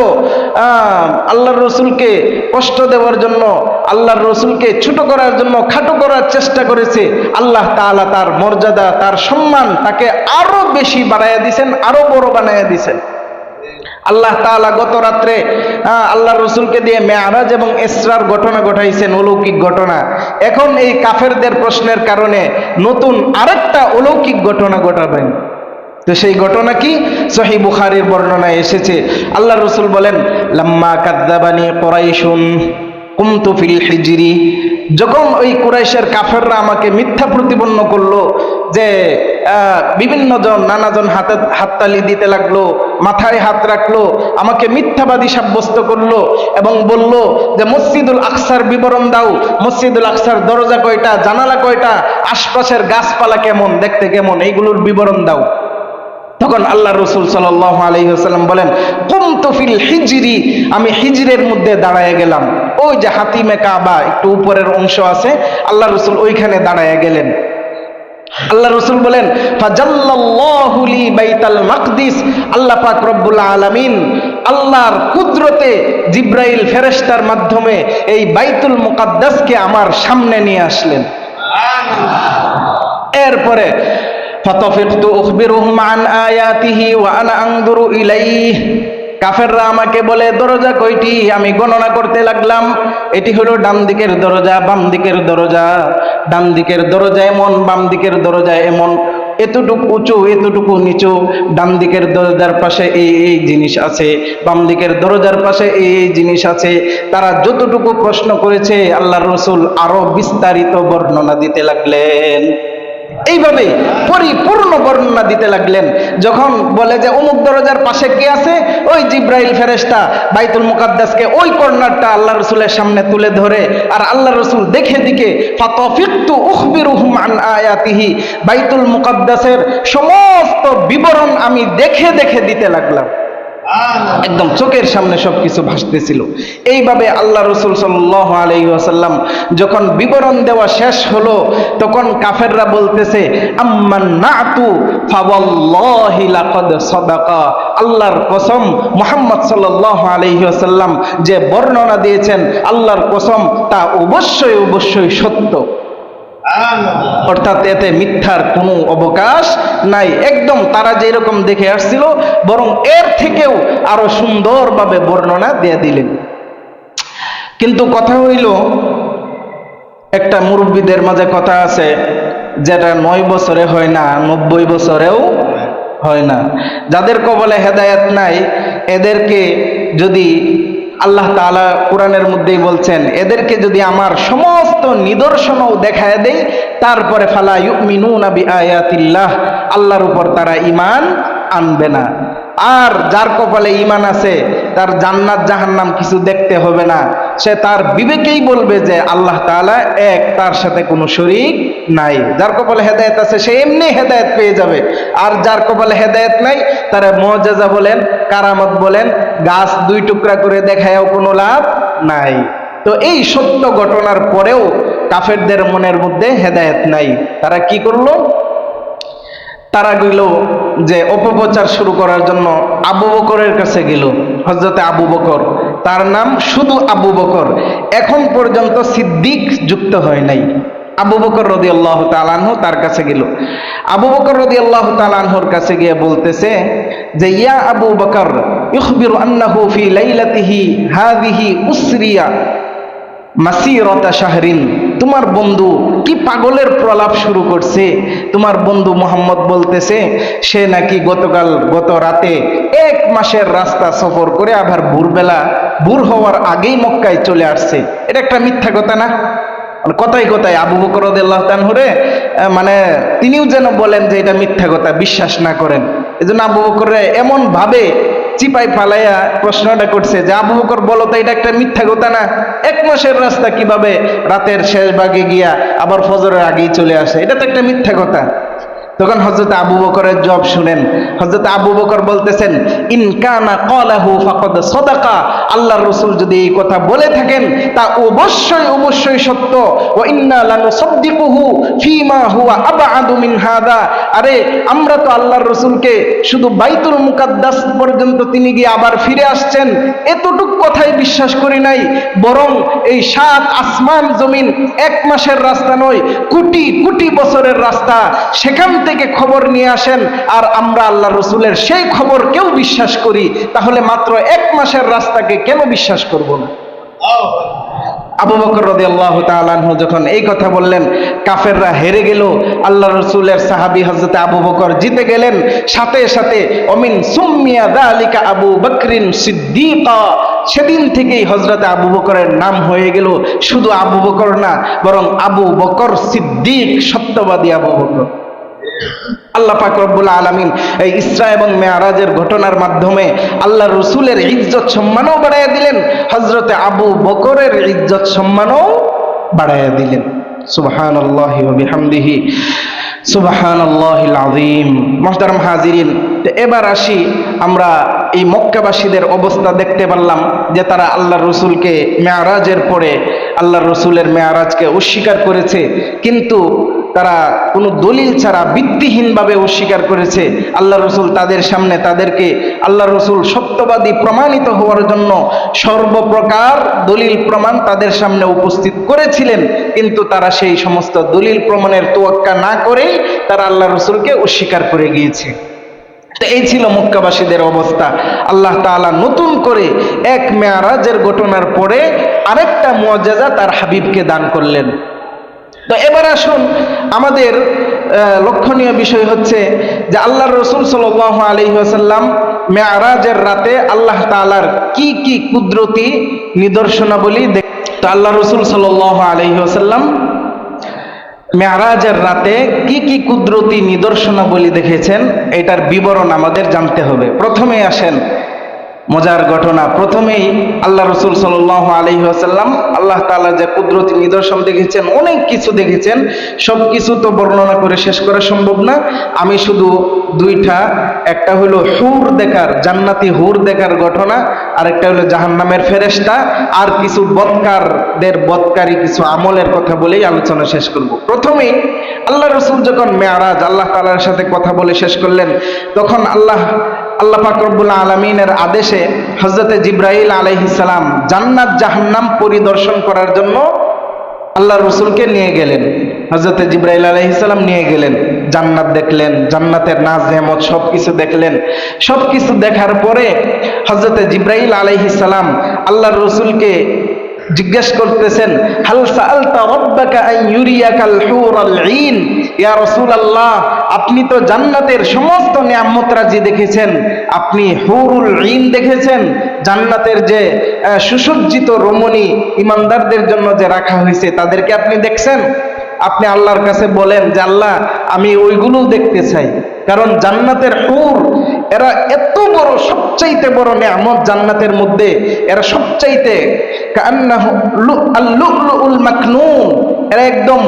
Speaker 1: আল্লাহর রসুলকে কষ্ট দেওয়ার জন্য, আল্লাহর রসুলকে ছোট করার জন্য, খাটো করার চেষ্টা করেছে, আল্লাহ তাআলা তার মর্যাদা, তার সম্মান তাকে আরো বেশি বাড়াইয়া দিয়েছেন, আরো বড় বানাইয়া দিয়েছেন। আল্লাহ তাআলা গত রাত্রে আল্লাহর রসুলকে দিয়ে মেরাজ এবং ইসরার ঘটনা ঘটাইছেন, অলৌকিক ঘটনা। এখন এই কাফেরদের প্রশ্নের কারণে নতুন আরেকটা অলৌকিক ঘটনা ঘটাবেন। তো সেই ঘটনা কি? সহিহ বুখারীর বর্ণনায় এসেছে, আল্লাহর রসুল বলেন, লাম্মা কাযযাবানি কুরাইশুন কুমতু ফিল হিজরি, যখন ওই কুরাইশের কাফেররা আমাকে মিথ্যা প্রতিপন্ন করলো, যে বিভিন্ন জন নানাজন হাততালি দিতে লাগলো, মাথায় হাত রাখলো, আমাকে মিথ্যাবাদী সাব্যস্ত করলো এবং বলল যে মসজিদুল আকসার বিবরণ দাও, মসজিদুল আকসার দরজা কয়টা, জানালা কয়টা, আশপাশের গাছপালা কেমন, দেখতে কেমন, এইগুলোর বিবরণ দাও। তখন আল্লাহ রসুল সাল্লাল্লাহু আলাইহি ওয়াসাল্লাম বলেন, কুমতু ফিল হিজরি, আমি হিজরের মধ্যে দাঁড়ায় গেলাম। ওই যে হাতিমে কাবা একটু উপরের অংশ আছে, আল্লাহ রসুল ওইখানে দাঁড়ায় গেলেন। আল্লাহ রসুল বলেন, ফাজাল্লাল্লাহু লি বাইতাল মাকদিস, আল্লাহ পাক রব্বুল আলামিন আল্লাহর কুদরতে জিব্রাইল ফেরেশতার মাধ্যমে এই বাইতুল মুকাদ্দাসকে আমার সামনে নিয়ে আসলেন। এরপরে ফাতাফিকতু উখবিরুহুম আন আয়াতিহি ওয়া আনা আনজুরু ইলাইহি, কাফেররা আমাকে বলে দরজা কয়টি, আমি গণনা করতে লাগলাম। এটি হলো ডান দিকের দরজা, বাম দিকের দরজা, ডান দিকের দরজা এমন, বাম দিকের দরজা এমন, এতটুকু উঁচু, এতটুকু নিচু, ডান দিকের দরজার পাশে এই এই জিনিস আছে, বাম দিকের দরজার পাশে এই এই জিনিস আছে। তারা যতটুকু প্রশ্ন করেছে আল্লাহর রসুল আরো বিস্তারিত বর্ণনা দিতে লাগলেন। এইভাবে পরিপূর্ণ বর্ণনা দিতে লাগলেন। যখন বলে যে অমুক দরজার পাশে কে আছে, ওই জিব্রাইল ফেরেশতা বাইতুল মুকাদ্দাসকে ওই কর্নারটা আল্লাহ রসুলের সামনে তুলে ধরে, আর আল্লাহ রসুল দেখে দিকে ফাতাফিকতু উখবিরুহুম আন আয়াতিহি, বাইতুল মুকাদ্দাসের সমস্ত বিবরণ আমি দেখে দেখে দিতে লাগলাম। একদম চোখের সামনে সবকিছু ভাসতেছিল। এইভাবে আল্লাহ রসুল সাল্লাল্লাহু আলাইহি ওয়াসাল্লাম যখন বিবরণ দেওয়া শেষ হলো, তখন কাফেররা বলতেছে আম্মান্নাতু ফাওয়াল্লাহি লাকাদ সাদাকা, আল্লাহর কসম মুহাম্মদ সাল্লাল্লাহু আলাইহি ওয়াসাল্লাম যে বর্ণনা দিয়েছেন, আল্লাহর কসম তা অবশ্যই অবশ্যই সত্য। অর্থাৎ এতে মিথ্যার কোনো অবকাশ নাই। একদম তারা যেরকম দেখে আসছিল, বরং এর থেকেও আরো সুন্দরভাবে বর্ণনা দিয়ে দিলেন। কিন্তু কথা হইল, একটা মুরব্বীদের মাঝে কথা আছে, যেটা 9 বছরে হয় না, 90 বছরেও হয় না। যাদের কবলে হেদায়েত নাই, এদেরকে যদি আল্লাহ তাআলা কোরআনের মধ্যেই বলছেন, এদেরকে যদি আমার সমস্ত নিদর্শনও দেখায় দেই, তারপরে ফালা ইউমিনুনা বিআয়াতিল্লাহ, আল্লাহর উপর তারা ঈমান আনবে না। আর যার কপালে ঈমান আছে, তার জান্নাত জাহান্নাম কিছু দেখতে হবে না, সে তার বিবেকেই বলবে যে আল্লাহ তাআলা এক, তার সাথে কোনো শরীক নাই। যার কপালে হেদায়েত আছে সে এমনি হেদায়েত পেয়ে যাবে। আর যার কপালে হেদায়েত নাই, তারা মুআজিজা বলেন, কারামত বলেন, গাছ 2 টুকরা করে দেখায়ও কোনো লাভ নাই। তো এই সত্য ঘটনার পরেও কাফেরদের মনের মধ্যে হেদায়েত নাই। তারা কি করলো? তারা গেল যে অপপ্রচার শুরু করার জন্য আবু বকরের কাছে গেল। হযরতে আবু বকর, তার নাম শুধু আবু বকর, এখন পর্যন্ত সিদ্দিক যুক্ত হয় নাই। আবু বকর রাদিয়াল্লাহু তাআলা আনহু তার কাছে গেল। আবু বকর রাদিয়াল্লাহু তাআলা আনহুর কাছে গিয়ে বলতেছে যে ইয়া আবু বকর ইখবিরু আন্নাহু ফি লাইলাতিহি হাযিহি উসরিয়া মাসিরাতা শাহরিন, তোমার বন্ধু কি পাগলের প্রলাপ শুরু করছে। তোমার বন্ধু মোহাম্মদ বলতেছে সে নাকি গত রাতে 1 মাসের রাস্তা সফর করে আবার ভোর হওয়ার আগেই মক্কায় চলে আসছে। এটা একটা মিথ্যা কথা না? কথাই কথায় আবু বকর রাদিয়াল্লাহু তাআলা মানে তিনিও যেন বলেন যে এটা মিথ্যা কথা, বিশ্বাস না করেন। এজন্য আবু বকরে এমন ভাবে চিপাই ফালাইয়া প্রশ্নটা করছে যে আবু বকর বলো তো, এটা একটা মিথ্যা কথা না? 1 মাসের রাস্তা কিভাবে রাতের শেষ ভাগে গিয়া আবার ফজরের আগেই চলে আসে? এটা তো একটা মিথ্যা কথা। তখন হযরত আবু বকরের জবাব শুনেন। হযরত আবু বকর বলতেছেন ইন কানা ক্বালাহু ফাকাদ সাদাকা, আল্লাহর রাসূল যদি এই কথা বলে থাকেন তা অবশ্যই অবশ্যই সত্য। ওয়া ইন্না লানুসাদ্দিকুহু ফীমা হুয়া আবআদু মিন হাদা, আরে আমরা তো আল্লাহর রাসূলকে শুধু বাইতুল মুকাদ্দাস পর্যন্ত তিনি গিয়ে আবার ফিরে আসছেন এতটুক কথাই বিশ্বাস করি নাই, বরং এই 7 আসমান জমিন 1 মাসের রাস্তা নয়, কোটি কোটি বছরের রাস্তা, সেখান থেকে খবর নিয়ে আসেন, আর আমরা আল্লাহ রসুলের সেই খবর কেউ বিশ্বাস করি, তাহলে মাত্র 1 মাসের রাস্তাকে কেন বিশ্বাস করব না? আবু বকর রাদিয়াল্লাহু তাআলা আনহু যখন এই কথা বললেন, কাফেররা হেরে গেল, আল্লাহ রসুলের সাহাবী হযরত আবু বকর জিতে গেলেন। সাথে সাথে অমিন সুম্মিয়া যালিকা আবু বকরিন সিদ্দিকা, সেদিন থেকেই হযরত আবু বকরের নাম হয়ে গেল শুধু আবু বকর না, বরং আবু বকর সিদ্দিক, সত্যবাদী আবু বকর। আল্লাহ পাক রব্বুল আলামিন এই ইসরা এবং মেরাজের ঘটনার মাধ্যমে আল্লাহ রসুলের ইজ্জত সম্মানও বাড়াইয়া দিলেন, হযরতে আবু বকরের ইজ্জত সম্মানও বাড়াইয়া দিলেন। সুবহানাল্লাহি ওয়া বিহামদিহি সুবহানাল্লাহিল আযীম। মুহতারাম হাজিরিন, এবার আসি আমরা এই মক্কাবাসীদের অবস্থা দেখতে পারলাম যে তারা আল্লাহ রসুলকে মেরাজের পরে আল্লাহ রসুলের মেরাজকে অস্বীকার করেছে, কিন্তু তারা কোনো দলিল ছাড়া ভিত্তিহীনভাবে অস্বীকার করেছে। আল্লাহ রসুল তাদের সামনে তাদেরকে আল্লাহ রসুল সত্যবাদী প্রমাণিত হওয়ার জন্য সর্বপ্রকার দলিল প্রমাণ তাদের সামনে উপস্থিত করেছিলেন, কিন্তু তারা সেই সমস্ত দলিল প্রমাণের তোয়াক্কা না করেই তারা আল্লাহ রসুলকে অস্বীকার করে গিয়েছে। তো এই ছিল মক্কাবাসীদের অবস্থা। আল্লাহ তাআলা নতুন করে এক মেরাজের ঘটনার পরে আরেকটা মুআজিজা তার হাবিবকে দান করলেন। তো এবার আসুন, আমাদের লক্ষণীয় বিষয় হচ্ছে যে আল্লাহর রাসূল সাল্লাল্লাহু আলাইহি ওয়াসাল্লাম মেরাজের রাতে আল্লাহ তাআলার কি কি কুদরতি নিদর্শনাবলী। তো আল্লাহ রাসূল সাল্লাল্লাহু আলাইহি ওয়াসাল্লাম মেরাজের রাতে কি কি কুদরতি নিদর্শনাবলী দেখেছেন, এটার বিবরণ আমাদের জানতে হবে। প্রথমে আসেন মজার ঘটনা। প্রথমেই আল্লাহ রসুল সাল্লাল্লাহু আলাইহি ওয়াসাল্লাম আল্লাহ তাআলা যে কুদরতি নিদর্শন দেখেছেন, অনেক কিছু দেখেছেন, সব কিছু তো বর্ণনা করে শেষ করা সম্ভব না। আমি শুধু দুইটা, একটা হলো হুর দেখার, জান্নাতি হুর দেখার ঘটনা, আর একটা হলো জাহান্নামের ফেরেশতা, আর কিছু বদকারী কিছু আমলের কথা বলেই আলোচনা শেষ করব। প্রথমেই আল্লাহ রসুল যখন মেরাজ আল্লাহ তাআলার সাথে কথা বলে শেষ করলেন, তখন আল্লাহ পাক রব্বুল আলামিনের আদেশে হযরতে জিবরাইল আলাইহিস সালাম জান্নাত জাহান্নাম পরিদর্শন করার জন্য আল্লাহ রসুলকে নিয়ে গেলেন। হযরতে জিবরাইল আলাইহিস সালাম নিয়ে গেলেন, জান্নাত দেখলেন, জান্নাতের নাজ নেয়ামত সবকিছু দেখলেন। সবকিছু দেখার পরে হযরতে জিবরাইল আলাইহিস সালাম আল্লাহর রসুলকে জিজ্ঞেস করতেছেন, হাল সাআলতা রাব্বাকা আন ইউরিয়াকাল হুরাল ঈন, ইয়া রাসূলুল্লাহ, আপনি তো জান্নাতের সমস্ত নিয়ামতরাজি দেখেছেন, আপনি হুরুল ঈন দেখেছেন, জান্নাতের যে সুসজ্জিত রমণী ইমানদারদের জন্য যে রাখা হয়েছে তাদেরকে আপনি দেখছেন? আপনি আল্লাহর কাছে বলেন যে আল্লাহ, আমি ওইগুলো দেখতে চাই, কারণ জান্নাতের হুর এরা এত বড়, সবচাইতে বড় নিয়ামত জান্নাতের মধ্যে, এরা সবচাইতে কান্নাহু আল-লু'লুউল মাকনুন, এরা একদম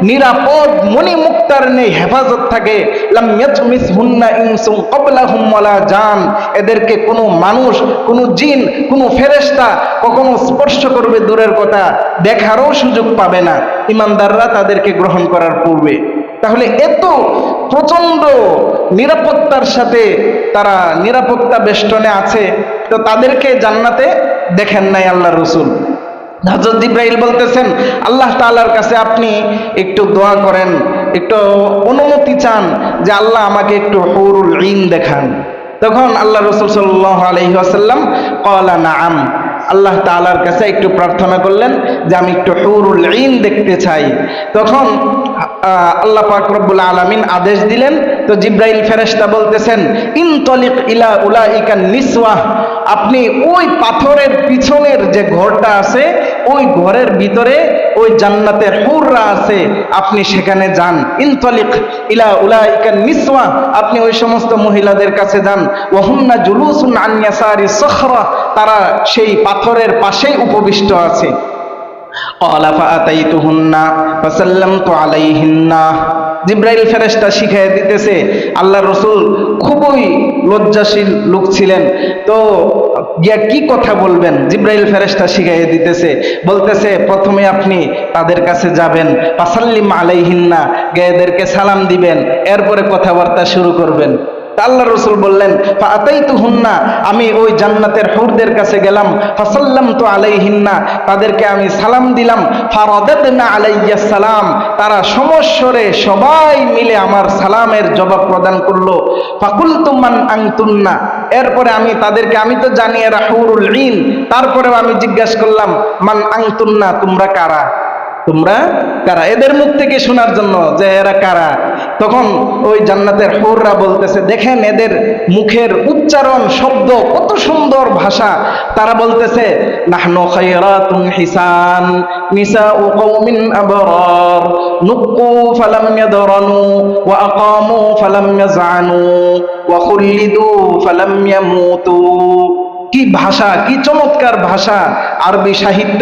Speaker 1: নিরাপদ, মণিমুক্তার নেই হেফাজত থাকে। লাম ইয়াতমিসহুন্না ইনসুন ক্বাবলাহুম ওয়ালা জান, এদেরকে কোনো মানুষ, কোনো জিন, কোনো ফেরেশতা কখনো স্পর্শ করবে দূরের কথা, দেখারও সুযোগ পাবে না ইমানদাররা তাদেরকে গ্রহণ করার পূর্বে। তাহলে এত প্রচন্ড নিরাপত্তার সাথে তারা নিরাপত্তা বেষ্টনে আছে, তো তাদেরকে জান্নাতে দেখেন নাই আল্লাহ রসুল। হযরত জিবরাইল বলতেছেন, আল্লাহ তাআলার কাছে আপনি একটু দোয়া করেন, একটু অনুমতি চান যে আল্লাহ আমাকে একটু হুরুল ঈন দেখান। তখন আল্লাহ রসুল সাল্লাল্লাহু আলাইহি ওয়াসাল্লাম ক্বালা নাআম, আল্লাহ তাআলার কাছে একটু প্রার্থনা করলেন যে আমি একটু হুরুল ঈন দেখতে চাই। তখন আল্লাহ পাক রব্বুল আলামিন আদেশ দিলেন। তো জিবরাইল ফেরেশতা বলতেছেন, ইনতলিক ইলা উলাইকা নিসওয়াহ, আপনি ওই পাথরের পিছনের যে ঘরটা আছে, ওই ঘরের ভিতরে ওই জান্নাতের হুররা আছে, আপনি সেখানে যান। ইনতলিক ইলা উলাইকা নিসওয়াহ, আপনি ওই সমস্ত মহিলাদের কাছে যান। ওয়াহুন্না জুলুসুন আন ইয়াসারি সখরা, তারা সেই পাথরের পাশেই উপবিষ্ট আছে। ক্বালা ফাআতাইতুহুন্না ফাসাল্লামতু আলাইহিন্না, জিবরাইল ফেরেশতা শিখিয়ে দিতেছে। আল্লাহ রসুল খুবই লজ্জাশীল লোক ছিলেন, তো গিয়া কি কথা বলবেন, জিবরাইল ফেরেশতা শিখিয়ে দিতেছে। বলতেছে, প্রথমে আপনি তাদের কাছে যাবেন, ফাসাল্লিম আলাইহিন্না, এদেরকে সালাম দিবেন, এরপরে কথাবার্তা শুরু করবেন। আল্লাহ রসুল বললেন, ফাআতাইতুহুন্না, আমি ওই জান্নাতের হুরদের কাছে গেলাম, ফাসাল্লামতু আলাইহিন্না, তাদেরকে আমি সালাম দিলাম। ফারাদাদনা আলাইয়াস সালাম, তারা সমস্বরে সবাই মিলে আমার সালামের জবাব প্রদান করলো। ফাকুলতু মান আনতুন্না, এরপরে আমি তাদেরকে, আমি তো জানি এরা হুরুল ঈন, তারপরেও আমি জিজ্ঞাসা করলাম, মান আনতুন্না, তোমরা কারা, তোমরা কারা, এদের মুখ থেকে শোনার জন্য যে এরা কারা। তখন ওই জান্নাতের হুররা বলতেছে, দেখেন এদের মুখের উচ্চারণ, শব্দ কত সুন্দর ভাষা। তারা বলতেছে, নাহনু খায়রাতুন হিসান নিসাউ কওমিন আবরার নুক্কু ফালাম ইয়াদরানু ওয়া আকামু ফালাম ইয়াজআনু ওয়া খুল্লিদু ফালাম ইয়ামুতু। কি ভাষা, কি চমৎকার ভাষা, আরবি সাহিত্য।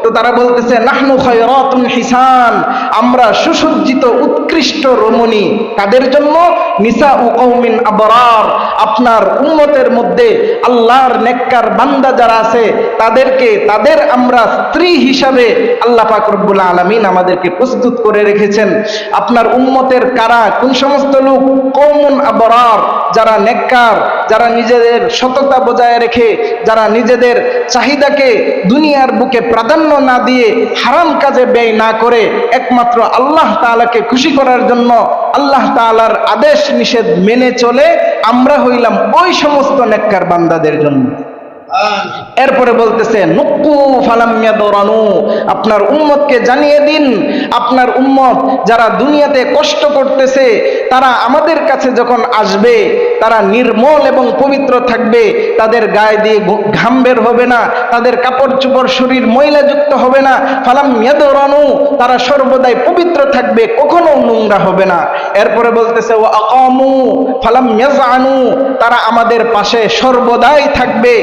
Speaker 1: তো তারা বলতেছে, নাহনু খায়রাতুন হিসান, আমরা সুসজ্জিত উৎকৃষ্ট রমণী, কাদের জন্য? নিসাউ কওমিন আবরার, আপনার উম্মতের মধ্যে আল্লাহর নেককার বান্দা যারা আছে তাদের আমরা স্ত্রী হিসাবে আল্লাহ পাক রব্বুল আলামিন আমাদেরকে প্রস্তুত করে রেখেছেন। আপনার উম্মতের কারা, কোন সমস্ত লোক? কওমুন আবরার, যারা নেককার, যারা নিজেদের সততা বজায় রেখে, যারা নিজেদের চাহিদাকে দুনিয়ার বুকে প্রাধান্য না দিয়ে হারাম কাজে ব্যয় না করে একমাত্র আল্লাহ তাআলাকে খুশি করার জন্য আল্লাহ তাআলার আদেশ নিষেধ মেনে চলে, আমরা হইলাম ওই সমস্ত নেককার বান্দাদের জন্য। এরপরে বলতেছে নুক্কু ফালাম ইয়াদরানু, আপনার উম্মতকে জানিয়ে দিন, আপনার উম্মত যারা দুনিয়াতে কষ্ট করতেছে তারা আমাদের কাছে যখন আসবে তারা নির্মল এবং পবিত্র থাকবে, তাদের গায়ে দিয়ে ঘাম বের হবে না, তাদের কাপড় চোপড় শরীর ময়লাযুক্ত হবে না। ফালাম ইয়াদরানু, তারা সর্বদাই পবিত্র থাকবে, কখনো নোংরা হবে না। এরপরে বলতেছে ওয়া আকামু ফালাম ইয়াজআনু, তারা আমাদের পাশে সর্বদাই থাকবে,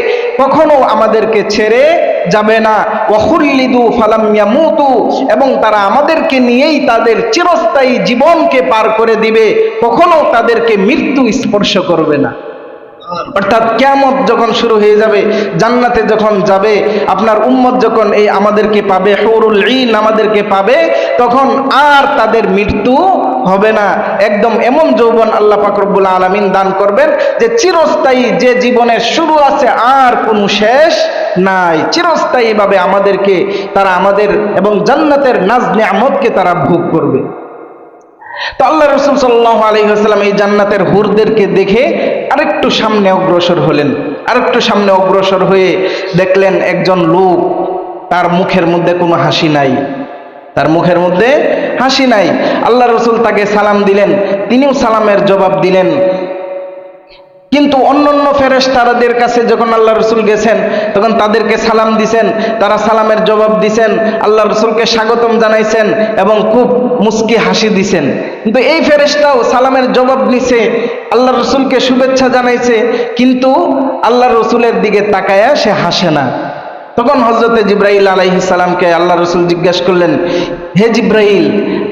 Speaker 1: কখনো আমাদেরকে ছেড়ে যাবে না। ওয়াখুল্লিদু ফালাম ইয়ামুতু, এবং তারা আমাদেরকে নিয়েই তাদের চিরস্থায়ী জীবনকে পার করে দিবে, কখনো তাদেরকে মৃত্যু স্পর্শ করবে না। অর্থাৎ কিয়ামত যখন শুরু হয়ে যাবে, জান্নাতে যখন যাবে, আপনার উম্মত যখন এই আমাদেরকে পাবে, হুরুল ঈন আমাদেরকে পাবে, তখন আর তাদের মৃত্যু হবে না। একদম এমন যৌবন আল্লাহ পাক রব্বুল আলামিন দান করবেন যে চিরস্থায়ী, যে জীবনের শুরু আছে আর কোনো শেষ নাই। চিরস্থায়ী ভাবে আমাদেরকে তারা আমাদের এবং জান্নাতের নাজ নিয়ামতকে তারা ভোগ করবে। তো আল্লাহ রাসূল সাল্লাল্লাহু আলাইহি ওয়াসাল্লাম এই জান্নাতের হুরদেরকে দেখে আরেকটু সামনে অগ্রসর হলেন। আরেকটু সামনে অগ্রসর হয়ে দেখলেন একজন লোক, তার মুখের মধ্যে কোনো হাসি নাই, তার মুখের মধ্যে হাসি নাই। আল্লাহ রাসূল তাকে সালাম দিলেন, তিনিও সালামের জবাব দিলেন। কিন্তু অন্যান্য ফেরেশতাদের কাছে যখন আল্লাহ রাসূল গেছেন তখন তাদেরকে সালাম দিছেন, তারা সালামের জবাব দিছেন, আল্লাহ রাসূলকে স্বাগতম জানাইছেন এবং খুব মুস্কি হাসি দিছেন। কিন্তু এই ফেরেশতাও সালামের জবাব নিছে, আল্লাহ রাসূলকে শুভেচ্ছা জানাইছে, কিন্তু আল্লাহ রাসূলের দিকে তাকায়া সে হাসে না। তখন হযরতে জিবরাইল আলাইহিস সালামকে আল্লাহ রাসূল জিজ্ঞাসা করলেন, হে জিবরাইল,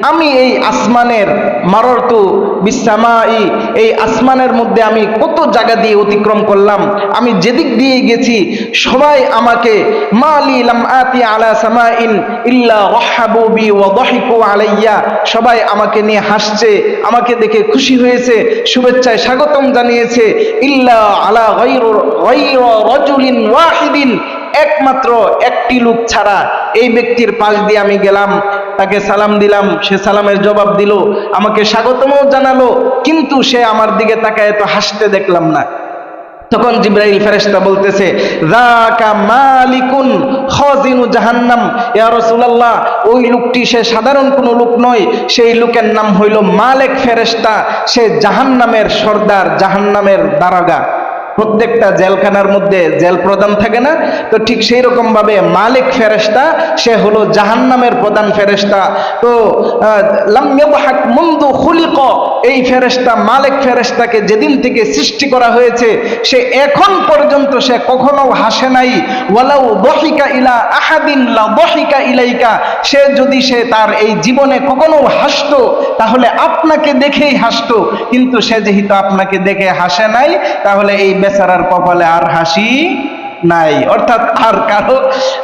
Speaker 1: আমি এই আসমানের মাররতু বিসসামাই, এই আসমানের মধ্যে আমি কত জায়গা দিয়ে অতিক্রম করলাম, আমি যেদিক দিয়ে গেছি সবাই আমাকে মালি লাম আতি আলা সামাইন ইল্লা রাহাবু বি ওয়া দাহিকু আলাইয়া, সবাই আমাকে নিয়ে হাসছে, আমাকে দেখে খুশি হয়েছে, শুভেচ্ছায় স্বাগতম জানিয়েছে। ইল্লা আলা গায়রু রাজুলিন ওয়াহিদিন, একমাত্র একটি লোক ছাড়া, এই ব্যক্তির পাশ দিয়ে আমি গেলাম, তাকে সালাম দিলাম, সে সালামের জবাব দিল, আমাকে স্বাগতমও জানালো, কিন্তু সে আমার দিকে তাকায় তো হাসতে দেখলাম না। তখন জিবরাইল ফেরেশতা বলতেছে, যাকা মালিকুন খাজিনু জাহান্নাম, ইয়া রাসূলুল্লাহ, ওই লোকটি সে সাধারণ কোনো লোক নয়, সেই লোকের নাম হইল মালিক ফেরেশতা, সে জাহান্নামের সর্দার, জাহান্নামের দারোগা। প্রত্যেকটা জেলখানার মধ্যে জেল প্রধান থাকে না, তো ঠিক সেই রকম ভাবে মালিক ফেরেশতা সে হলো জাহান্নামের প্রধান ফেরেশতা। তো লাম ইয়াদহাক মুনযু খুলিক, এই ফেরেশতা মালিক ফেরেশতাকে যেদিন থেকে সৃষ্টি করা হয়েছে সে এখন পর্যন্ত সে কখনো হাসে নাই। ওয়ালাউ দহিকা ইলা আহাদিন লা দহিকা ইলাইকা, সে যদি সে তার এই জীবনে কখনো হাসতো তাহলে আপনাকে দেখেই হাসতো, কিন্তু সে যেহেতু আপনাকে দেখে হাসে নাই, তাহলে এই বেচারার কপালে আর হাসি নাই, অর্থাৎ আর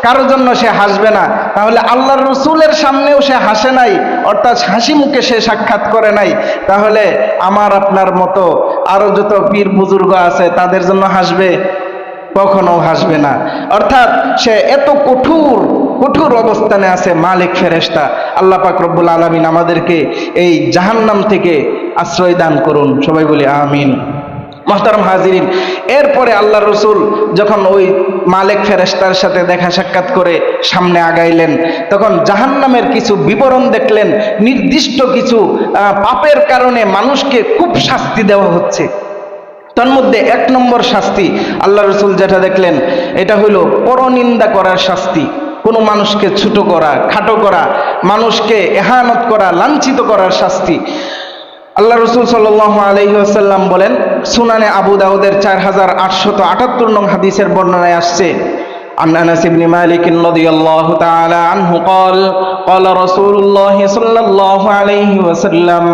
Speaker 1: কারো জন্য সে হাসবে না। তাহলে আল্লাহর রাসূলের সামনেও সে হাসে নাই, অর্থাৎ হাসি মুখে সে সাক্ষাৎ করে নাই, তাহলে আমার আপনার মতো আরো যত পীর বুজুর্গ আছে তাদের জন্য হাসবে? কখনো হাসবে না। অর্থাৎ সে এত কঠোর অবস্থানে আছে মালিক ফেরেশতা। আল্লাহ পাক রব্বুল আলামিন আমাদেরকে এই জাহান্নাম থেকে আশ্রয় দান করুন, সবাই বলি আমিন। মুহতারাম হাজিরিন, এরপরে আল্লাহ রাসূল যখন ওই মালিক ফেরেশতার সাথে দেখা সাক্ষাৎ করে সামনে আগাইলেন, তখন জাহান্নামের কিছু বিবরণ দেখলেন। নির্দিষ্ট কিছু পাপের কারণে মানুষকে খুব শাস্তি দেওয়া হচ্ছে। তার মধ্যে 1 নম্বর শাস্তি আল্লাহ রাসূল যেটা দেখলেন, এটা হলো পরনিন্দা করার শাস্তি। কোনো মানুষকে ছোট করা, খাটো করা, মানুষকে ইহানত করা, লাঞ্ছিত করার শাস্তি। আল্লাহ রাসূল সাল্লাল্লাহু আলাইহি ওয়াসাল্লাম বলেন, সুনানে আবু দাউদের 4878 নং হাদিসের বর্ণনায় আসছে, عن أنس بن مالك رضي الله تعالى عنه قال قال رسول الله صلى الله عليه وسلم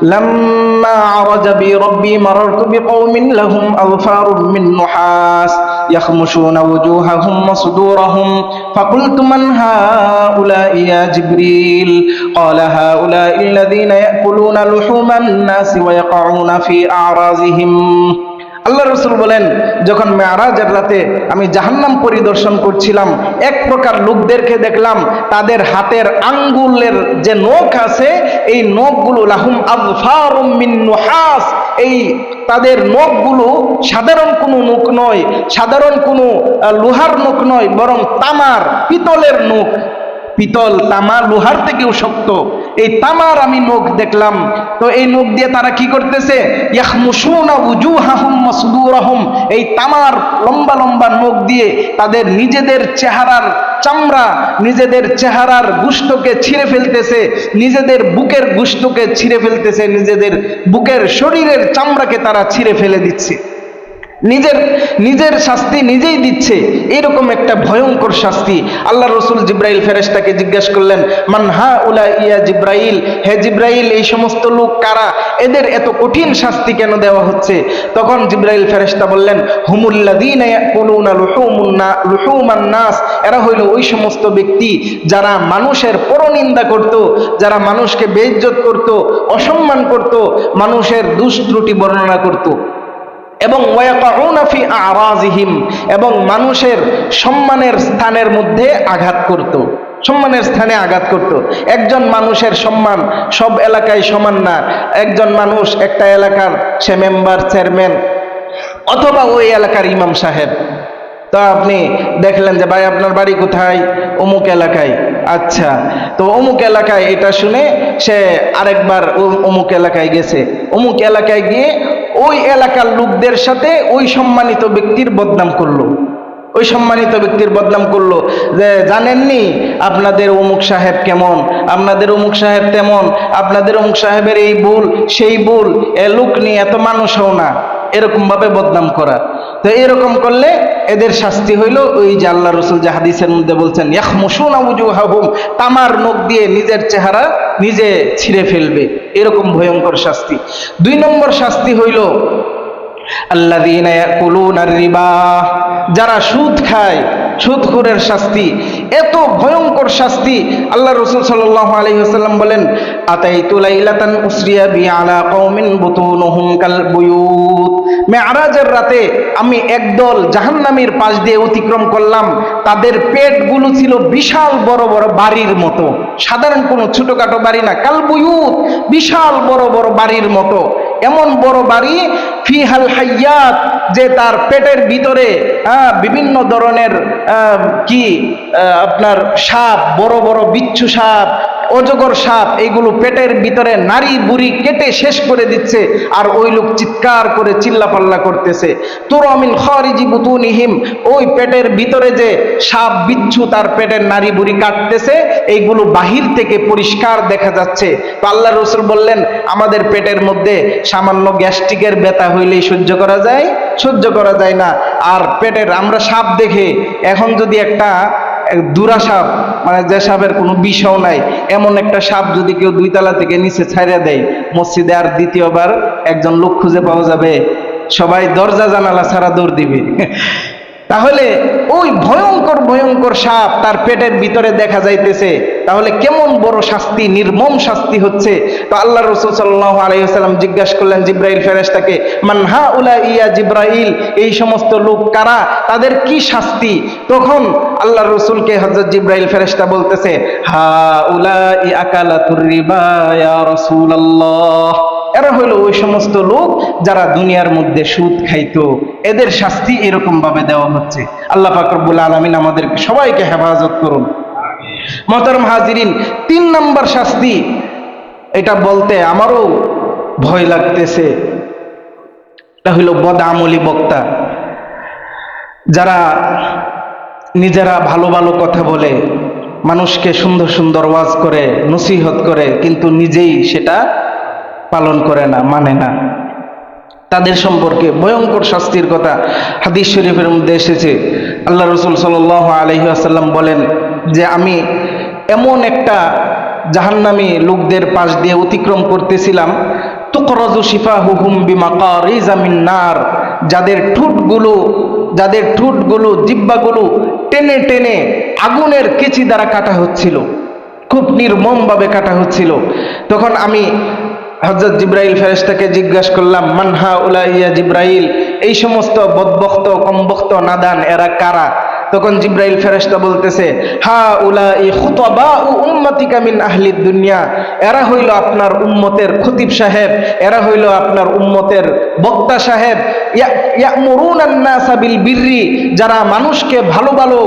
Speaker 1: لما عرج بي ربي مررت بقوم لهم أظفار من نحاس يخمشون وجوههم وصدورهم فقلت من هؤلاء يا جبريل قال هؤلاء الذين يأكلون لحوم الناس ويقعون في أعراضهم। আল্লাহ রাসূল বলেন, যখন মেরাজের রাতে আমি জাহান্নাম পরিদর্শন করছিলাম, এক প্রকার লোকদেরকে দেখলাম, তাদের হাতের আঙ্গুলের যে নখ আছে এই নখগুলো লাহুম আযফারুম মিন নুহাস, এই তাদের নখগুলো সাধারণ কোনো নখ নয়, সাধারণ কোনো লোহার নখ নয়, বরং তামার পিতলের নখ। পিতল, তামা, লোহার থেকেও শক্ত এই তামার আমি নখ দেখলাম। তো এই নখ দিয়ে তারা কি করতেছে? ইয়াখমুশুনা উজুহাহুম ওয়া সুদুরাহুম, এই তামার লম্বা লম্বা নখ দিয়ে তাদের নিজেদের চেহারার চামড়া, নিজেদের চেহারার গোশতকে ছিঁড়ে ফেলতেছে, নিজেদের বুকের গোশতকে ছিঁড়ে ফেলতেছে, নিজেদের বুকের শরীরের চামড়াকে তারা ছিঁড়ে ফেলে দিচ্ছে। নিজের শাস্তি নিজেই দিচ্ছে। এরকম একটা ভয়ঙ্কর শাস্তি। আল্লাহ রসুল জিব্রাইল ফেরেশতাকে জিজ্ঞাসা করলেন, মান হাউলা ইয়া জিব্রাইল, হে জিব্রাইল এই সমস্ত লোক কারা, এদের এত কঠিন শাস্তি কেন দেওয়া হচ্ছে? তখন জিব্রাইল ফেরেশতা বললেন, হুমুল্লাযীনা ইয়াকুলুনা লুহুমান নাস, এরা হইল ওই সমস্ত ব্যক্তি যারা মানুষের পরনিন্দা করত, যারা মানুষকে বেইজ্জত করত, অসম্মান করত, মানুষের দোষ ত্রুটি বর্ণনা করত, এবং ওয়াকাউনা ফি আরাজিহিম, এবং মানুষের সম্মানের স্থানের মধ্যে আঘাত করত, সম্মানের স্থানে আঘাত করত। একজন মানুষের সম্মান সব এলাকায় সমান না। একজন মানুষ একটা এলাকার সে মেম্বার, চেয়ারম্যান, অথবা ওই এলাকার ইমাম সাহেব। তো আপনি দেখলেন যে ভাই আপনার বাড়ি কোথায়? অমুক এলাকায়। আচ্ছা, তো অমুক এলাকায় এটা শুনে সে আরেকবার অমুক এলাকায় গেছে। অমুক এলাকায় গিয়ে ওই এলাকার লোকদের সাথে ওই সম্মানিত ব্যক্তির বদনাম করলো, ওই সম্মানিত ব্যক্তির বদনাম করলো যে জানেননি আপনাদের অমুক সাহেব কেমন, আপনাদের অমুক সাহেব তেমন, আপনাদের অমুক সাহেবের এই ভুল সেই ভুল, এ লোক নিয়ে এত মানুষও না, এরকম ভাবে বদনাম করা। তো এরকম করলে এদের শাস্তি হইল ওই যে আল্লাহ রসুল যে হাদিসের মধ্যে বলছেন, ইয়াখমুশুনা উজুহাহুম, তামার নখ দিয়ে নিজের চেহারা নিজে ছিঁড়ে ফেলবে, এরকম ভয়ঙ্কর শাস্তি। 2 নম্বর শাস্তি হইল আল্লাযীনা ইয়াকুলুনার রিবা, যারা সুদ খায়, সুদখোরের শাস্তি। এত ভয়ঙ্কর শাস্তি। আল্লাহ রাসূল সাল্লাল্লাহু আলাইহি ওয়াসাল্লাম বলেন, আতাইতু লাইলাতান উসরিয়া বি আলা কওমিন বুতুনুহুম কাল বুয়ুত, মেরাজের রাতে আমি একদল জাহান্নামীর পাশ দিয়ে অতিক্রম করলাম, তাদের পেটগুলো ছিল বিশাল বড় বড় বাড়ির মতো, সাধারণ কোনো ছোটখাটো বাড়ি না, কাল বুয়ুত, বিশাল বড় বড় বাড়ির মতো। এমন বড় বাড়ি, ফিহাল হাইয়াত, যে তার পেটের ভিতরে বিভিন্ন ধরনের আপনার সাপ, বড় বড় বিচ্ছু সাপ, অজগর সাপ, এইগুলো পেটের ভিতরে নারী বুড়ি কেটে শেষ করে দিচ্ছে। আর ওই লোক চিৎকার করে চিল্লাপাল্লা করতেছে। তুরা মিন খারিজি বুতুনিহিম, ওই পেটের ভিতরে যে সাপ বিচ্ছু তার পেটের নারী বুড়ি কাটতেছে, এইগুলো বাহির থেকে পরিষ্কার দেখা যাচ্ছে। তো আল্লাহ রাসূল বললেন, আমাদের পেটের মধ্যে সামান্য গ্যাস্ট্রিকের ব্যথা হইলেই সহ্য করা যায়? সহ্য করা যায় না। আর পেটের আমরা সাপ দেখে, এখন যদি একটা দুরা সাপ, মানে যে সাপের কোনো বিষও নাই, এমন একটা সাপ যদি কেউ 2 তলা থেকে নিচে ছাইড়া দেয়, মসজিদে আর দ্বিতীয়বার একজন লোক খুঁজে পাওয়া যাবে? সবাই দরজা জানালা ছাড়া দৌড় দিবে। তাহলে ওই ভয়ঙ্কর ভয়ঙ্কর সাপ তার পেটের ভিতরে দেখা যাইতেছে, তাহলে কেমন বড় শাস্তি, নির্মম শাস্তি হচ্ছে। তো আল্লাহ রাসূল সাল্লাল্লাহু আলাইহি ওয়াসাল্লাম জিজ্ঞাসা করলেন জিব্রাইল ফেরেশতাকে, মান হাউলা ইয়া জিব্রাইল, এই সমস্ত লোক কারা, তাদের কি শাস্তি? তখন আল্লাহ রাসূলকে হযরত জিব্রাইল ফেরেশতা বলতেছে, হাউলাই আকালাতুর রিবা ইয়া রাসূলুল্লাহ, এরা হইল ওই সমস্ত লোক যারা দুনিয়ার মধ্যে সুদ খাইতো, এদের শাস্তি এরকম ভাবে দেওয়া হচ্ছে। আল্লাহ পাক রব্বুল আলামিন আমাদেরকে সবাইকে হেফাজত করুন। মোহতারাম হাজিরিন, 3 নম্বর শাস্তি, এটা বলতে আমারও ভয় লাগতেছে, এটা হইল বদআমলি বক্তা, যারা নিজেরা ভালো ভালো কথা বলে, মানুষকে সুন্দর সুন্দর ওয়াজ করে, নসিহত করে, কিন্তু নিজেই সেটা পালন করে না, মানে না। তাদের সম্পর্কে ভয়ঙ্কর শাস্তির কথা হাদিস শরীফের মধ্যে এসেছে। আল্লাহ রাসূল সাল্লাল্লাহু আলাইহি ওয়াসাল্লাম বলেন যে আমি এমন একটা জাহান্নামী লোকদের পাশ দিয়ে অতিক্রম করতেছিলাম, তুকরাজু শিফাহুহুম বিমাকারিজা মিন নার, যাদের ঠোঁটগুলো জিহ্বাগুলো টেনে টেনে আগুনের কেচি দ্বারা কাটা হচ্ছিল, খুব নির্মম ভাবে কাটা হচ্ছিল। তখন আমি হযরত জিব্রাইল ফেরেশতাকে জিজ্ঞাসা করলাম, মান হাউলা ইয়া জিব্রাইল, এই সমস্ত বদবক্ত কমবক্ত নাদান এরা কারা? তখন জিব্রাইল ফেরেশতা বলতেছে, হা উলাই খুতাবাউ উম্মতিকা মিন আহলিদ দুনিয়া, এরা হইল আপনার উম্মতের খতিব সাহেব, এরা হইল আপনার উম্মতের বক্তা সাহেব। ইয়ামুরুনান নাসা বিল বিররি, যারা মানুষকে ভালো ভালো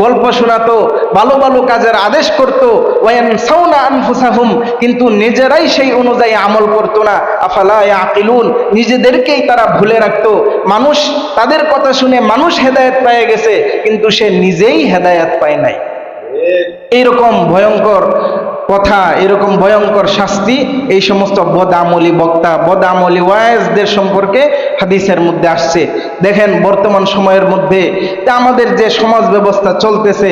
Speaker 1: গল্প শোনাতো, ভালো ভালো কাজের আদেশ করত। ওয়ায়ানসাউনা আনফুসাহুম, কিন্তু নিজেরাই সেই অনুযায়ী আমল করতো না। আফালা ইয়াকিলুন, নিজেদেরকেই তারা ভুলে রাখতো। মানুষ তাদের কথা শুনে মানুষ হেদায়েত পেয়ে গেছে, কিন্তু সে নিজেই হেদায়েত পায় নাই। এইরকম ভয়ঙ্কর কথা, এরকম ভয়ঙ্কর শাস্তি এই সমস্ত বদামলি বক্তা, বদামলি ওয়াইজদের সম্পর্কে হাদিসের মধ্যে আসছে। দেখেন বর্তমান সময়ের মধ্যে আমাদের যে সমাজ ব্যবস্থা চলতেছে,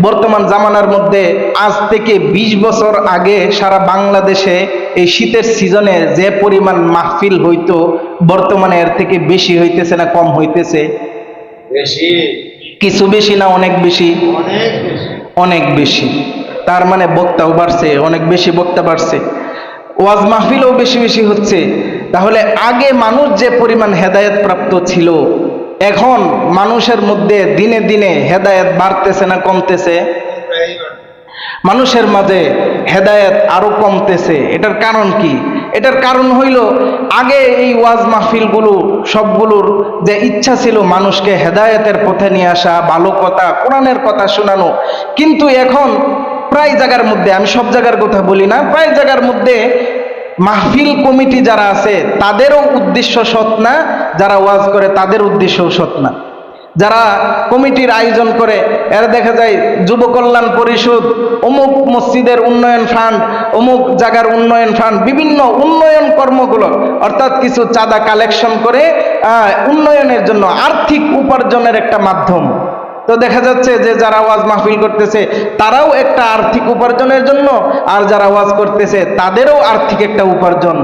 Speaker 1: বর্তমান জামানার মধ্যে আজ থেকে 20 বছর আগে সারা বাংলাদেশে এই শীতের সিজনে যে পরিমাণ মাহফিল হইতো, বর্তমানে এর থেকে বেশি হইতেছে না কম হইতেছে?
Speaker 2: বেশি।
Speaker 1: কিছু বেশি না অনেক বেশি?
Speaker 2: অনেক বেশি।
Speaker 1: অনেক বেশি। তার মানে বক্তাও বাড়ছে, অনেক বেশি বক্তা বাড়ছে, ওয়াজ মাহফিলও বেশি বেশি হচ্ছে। তাহলে আগে মানুষ যে পরিমাণ হেদায়েত প্রাপ্ত ছিল, এখন মানুষের মধ্যে দিনে দিনে হেদায়েত বাড়তেছে না কমতেছে? মানুষের মাঝে হেদায়েত আরো কমতেছে। এটার কারণ কি? এটার কারণ হইল, আগে এই ওয়াজ মাহফিলগুলো সবগুলোর যে ইচ্ছা ছিল মানুষকে হেদায়েতের পথে নিয়ে আসা, ভালো কথা, কোরআনের কথা শোনানো, কিন্তু এখন প্রায় জায়গার মধ্যে, আমি সব জায়গার কথা বলি না, প্রায় জায়গার মধ্যে মাহফিল কমিটি যারা আছে তাদেরও উদ্দেশ্য সৎ না, যারা ওয়াজ করে তাদের উদ্দেশ্যও সৎ না। যারা কমিটির আয়োজন করে এরা দেখা যায় যুব কল্যাণ পরিষদ, অমুক মসজিদের উন্নয়ন ফান্ড, অমুক জায়গার উন্নয়ন ফান্ড, বিভিন্ন উন্নয়ন কর্মগুলো, অর্থাৎ কিছু চাঁদা কালেকশন করে উন্নয়নের জন্য আর্থিক উপার্জনের একটা মাধ্যম। তো দেখা যাচ্ছে যে যারা ওয়াজ মাহফিল করতেছে তারাও একটা আর্থিক উপার্জনের জন্য, আর যারা ওয়াজ করতেছে তাদেরও আর্থিক একটা উপার্জন।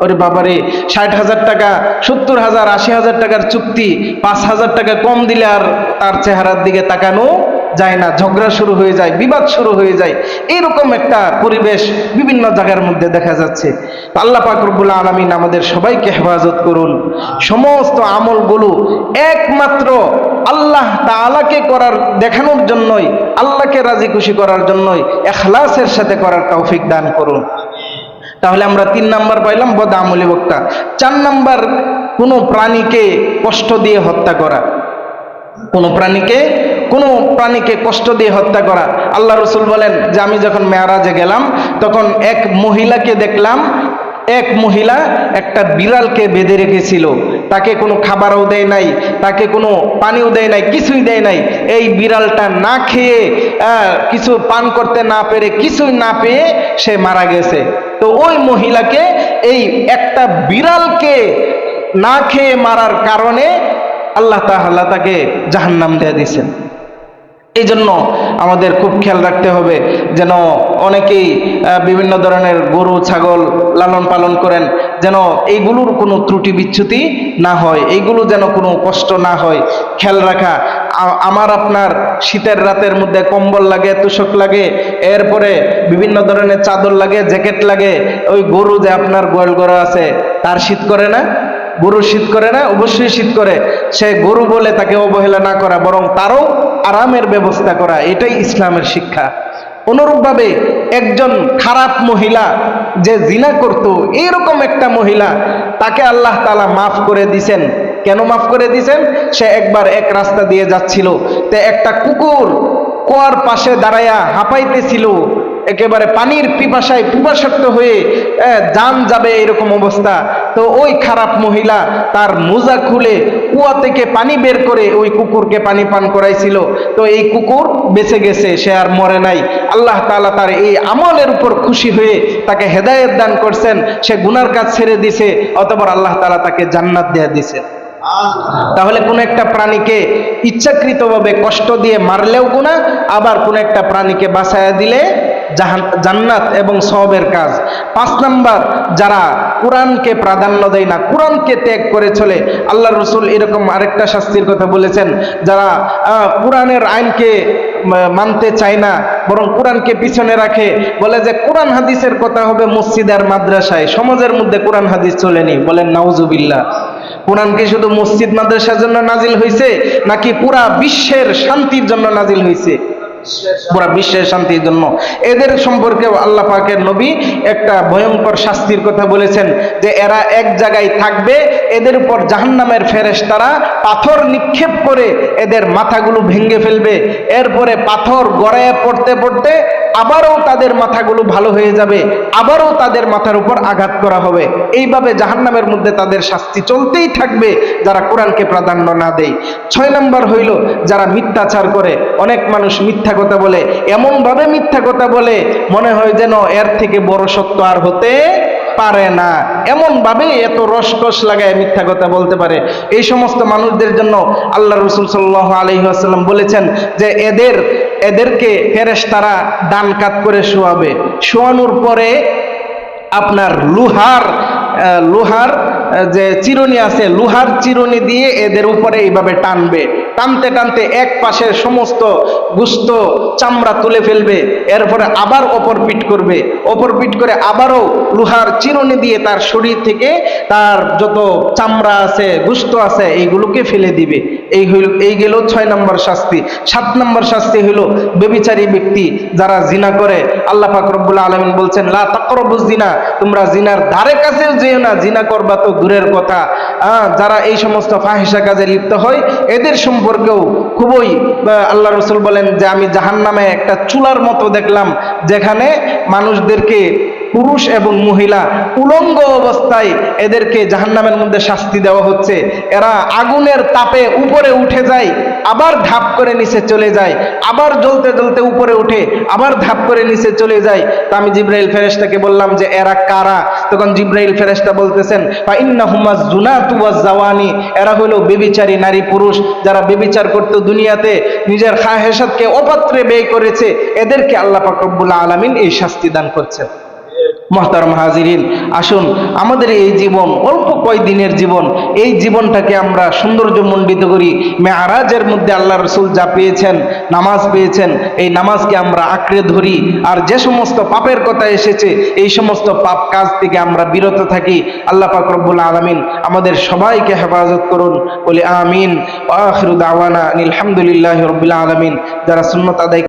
Speaker 1: ওরে বাবারে, 60,000 টাকা, 70,000, 80,000 টাকার চুক্তি, 5,000 টাকা কম দিলে আর তার চেহারার দিকে তাকানো যায় না, ঝগড়া শুরু হয়ে যায়, বিবাদ শুরু হয়ে যায়। এইরকম একটা পরিবেশ বিভিন্ন জায়গার মধ্যে দেখা যাচ্ছে। আল্লাহ পাক রব্বুল আলামিন আমাদের সবাইকে হেফাজত করুন। সমস্ত আমলগুলো একমাত্র আল্লাহ তাআলাকে করার, দেখানোর জন্যই, আল্লাহকে রাজি খুশি করার জন্যই ইখলাসের সাথে করার তৌফিক দান করুন। তাহলে আমরা 3 নাম্বার পাইলাম বদআমলি বক্তা। 4 নাম্বার, কোনো প্রাণীকে কষ্ট দিয়ে হত্যা করা। কোনো প্রাণীকে কষ্ট দিয়ে হত্যা করা। আল্লাহ রাসূল বলেন যে আমি যখন মেরাজে গেলাম তখন এক মহিলাকে দেখলাম, এক মহিলা একটা বিড়ালকে বেঁধে রেখেছিল, তাকে কোনো খাবারও দেয় নাই, তাকে কোনো পানিও দেয় নাই, কিছুই দেয় নাই। এই বিড়ালটা না খেয়ে, কিছু পান করতে না পেরে, কিছুই না পেয়ে সে মারা গেছে। তো ওই মহিলাকে, এই একটা বিড়ালকে না খেয়ে মারার কারণে আল্লাহ তাআলা তাকে জাহান্নাম দিয়ে দিয়েছেন। এই জন্য আমাদের খুব খেয়াল রাখতে হবে যেন অনেকেই বিভিন্ন ধরনের গরু ছাগল লালন পালন করেন, যেন এইগুলোর কোনো ত্রুটি বিচ্যুতি না হয়, এইগুলো যেন কোনো কষ্ট না হয়, খেয়াল রাখা। আমার আপনার শীতের রাতের মধ্যে কম্বল লাগে, তোশক লাগে, এরপরে বিভিন্ন ধরনের চাদর লাগে, জ্যাকেট লাগে। ওই গরু যে আপনার গোয়াল গরু আছে তার শীত করে না? গরু শীত করে না? অবশ্যই শীত করে। সে গরু বলে তাকে অবহেলা না করা, বরং তারও আরামের ব্যবস্থা করা, এটাই ইসলামের শিক্ষা। অনুরূপভাবে একজন খারাপ মহিলা যে জিনা করত, এইরকম একটা মহিলা, তাকে আল্লাহ তাআলা মাফ করে দিছেন। কেন মাফ করে দিছেন? সে একবার এক রাস্তা দিয়ে যাচ্ছিল, তে একটা কুকুর কুয়ার পাশে দাঁড়ায়া হাঁপাইতেছিল, একেবারে পানির পিপাসার্ত হয়ে জান যাবে এরকম অবস্থা। তো ওই খারাপ মহিলা তার মোজা খুলে কুয়া থেকে পানি বের করে ওই কুকুরকে পানি পান করাইছিল। তো এই কুকুর বেঁচে গেছে, সে আর মরে নাই। আল্লাহ তাআলা তার এই আমলের উপর খুশি হয়ে তাকে হেদায়েত দান করছেন, সে গুনার কাজ ছেড়ে দিছে, অতঃপর আল্লাহ তাআলা তাকে জান্নাত দিয়ে দিছে। তাহলে কোন একটা প্রাণীকে ইচ্ছাকৃতভাবে কষ্ট দিয়ে মারলেও গুনাহ, আবার কোন একটা প্রাণীকে বাঁচায়া দিলে জান্নাত এবং সওয়াবের কাজ। 5 নাম্বার, যারা কোরআনকে প্রাধান্য দেয় না, কোরআনকে ত্যাগ করে চলে। আল্লাহ রাসূল এরকম আরেকটা শাস্তির কথা বলেছেন, যারা কোরআনের আইনকে মানতে চায় না, বরং কোরআনকে পিছনে রাখে, বলে যে কোরআন হাদিসের কথা হবে মসজিদ আর মাদ্রাসায়, সমাজের মধ্যে কোরআন হাদিস চলেনি। বলেন নাউজুবিল্লাহ। কোরআন কি শুধু মসজিদ মাদ্রাসার জন্য নাজিল হয়েছে, নাকি পুরা বিশ্বের শান্তির জন্য নাজিল হয়েছে? পুরা বিশ্বের শান্তির জন্য। এদের সম্পর্কে আল্লাহ পাকের নবী একটা ভয়ঙ্কর শাস্তির কথা বলেছেন, যে এরা এক জায়গায় থাকবে, এদের উপর জাহান্নামের ফেরেশতারা পাথর নিক্ষেপ করে এদের মাথাগুলো ভেঙে ফেলবে, এরপরে পাথর গড়ায় পড়তে পড়তে আবারও তাদের মাথাগুলো ভালো হয়ে যাবে, আবারও তাদের মাথার উপর আঘাত করা হবে। এইভাবে জাহান্নামের মধ্যে তাদের শাস্তি চলতেই থাকবে যারা কোরআনকে প্রাধান্য না দেয়। 6 নম্বর হইল যারা মিথ্যাচার করে। অনেক মানুষ মিথ্যা কথা বলে, এমন ভাবে মিথ্যা কথা বলে মনে হয় যেন এর থেকে বড় সত্য আর হতে পারে না, এমন ভাবে এত রসকস লাগায় মিথ্যা কথা বলতে পারে। এই সমস্ত মানুষদের জন্য আল্লাহ রাসূল সাল্লাল্লাহু আলাইহি ওয়াসাল্লাম বলেছেন যে এদেরকে ফেরেশতারা ডান কাত করে শোয়াবে, শোয়ানোর পরে আপনার লোহার যে চিরুনি আছে, লোহার চিরুনি দিয়ে এদের উপরে এইভাবে টানবে, টানতে টানতে এক পাশের সমস্ত গোশত চামড়া তুলে ফেলবে, এরপরে আবার অপর পিঠ করবে, অপর পিঠ করে আবারও লোহার চিরুনি দিয়ে তার শরীর থেকে তার যত চামড়া আছে, গোশত আছে, এইগুলোকে ফেলে দিবে। এই গেল 6 নম্বর শাস্তি। 7 নম্বর শাস্তি হইল ব্যভিচারী ব্যক্তি যারা জিনা করে। আল্লাহ পাক রব্বুল আলামিন বলছেন, লা তাকরাবুজ জিনা, তোমরা জিনার ধারে কাছেও যেও না, জিনা করবা তো দূরের কথা। যারা এই সমস্ত ফাহিশা কাজে লিপ্ত হয় এদের সম্পর্কেও খুবই আল্লাহ রাসূল বলেন যে আমি জাহান্নামে একটা চুলার মতো দেখলাম, যেখানে মানুষদেরকে, পুরুষ এবং মহিলা উলঙ্গ অবস্থায় এদেরকে জাহান্নামের মধ্যে শাস্তি দেওয়া হচ্ছে। এরা আগুনের তাপে উপরে উঠে যায়, আবার ধাপ করে নিচে চলে যায়, আবার জ্বলতে জ্বলতে উপরে উঠে, আবার ধাপ করে নিচে চলে যায়। তা আমি জিবরাইল ফেরেশতাকে বললাম যে এরা কারা? তখন জিবরাইল ফেরেশতা বলতেছেন, ফা ইন্নাহুমাজ জুনাতু ওয়াজ জাওয়ানি, এরা হলো ব্যভিচারী নারী পুরুষ, যারা ব্যভিচার করতে দুনিয়াতে নিজের খাহেসাতকে অপাত্রে ব্যয় করেছে, এদেরকে আল্লাহ পাক রব্বুল আলামিন এই শাস্তি দান করছেন। মুহতারাম হাজিরিন, আসুন আমাদের এই জীবন অল্প কয়দিনের জীবন, এই জীবনটাকে আমরা সৌন্দর্যমণ্ডিত করি। মেরাজের মধ্যে আল্লাহ রাসূল যা পেয়েছেন, নামাজ পেয়েছেন, এই নামাজকে আমরা আঁকড়ে ধরি, আর যে সমস্ত পাপের কথা এসেছে এই সমস্ত পাপ কাজ থেকে আমরা বিরত থাকি। আল্লাহ পাক রব্বুল আলামিন আমাদের সবাইকে হেফাজত করুন, বলি আমিন। ওয়া আখিরু দাওয়ানা আলহামদুলিল্লাহি রাব্বিল আলামিন। যারা সুন্নাত আদায়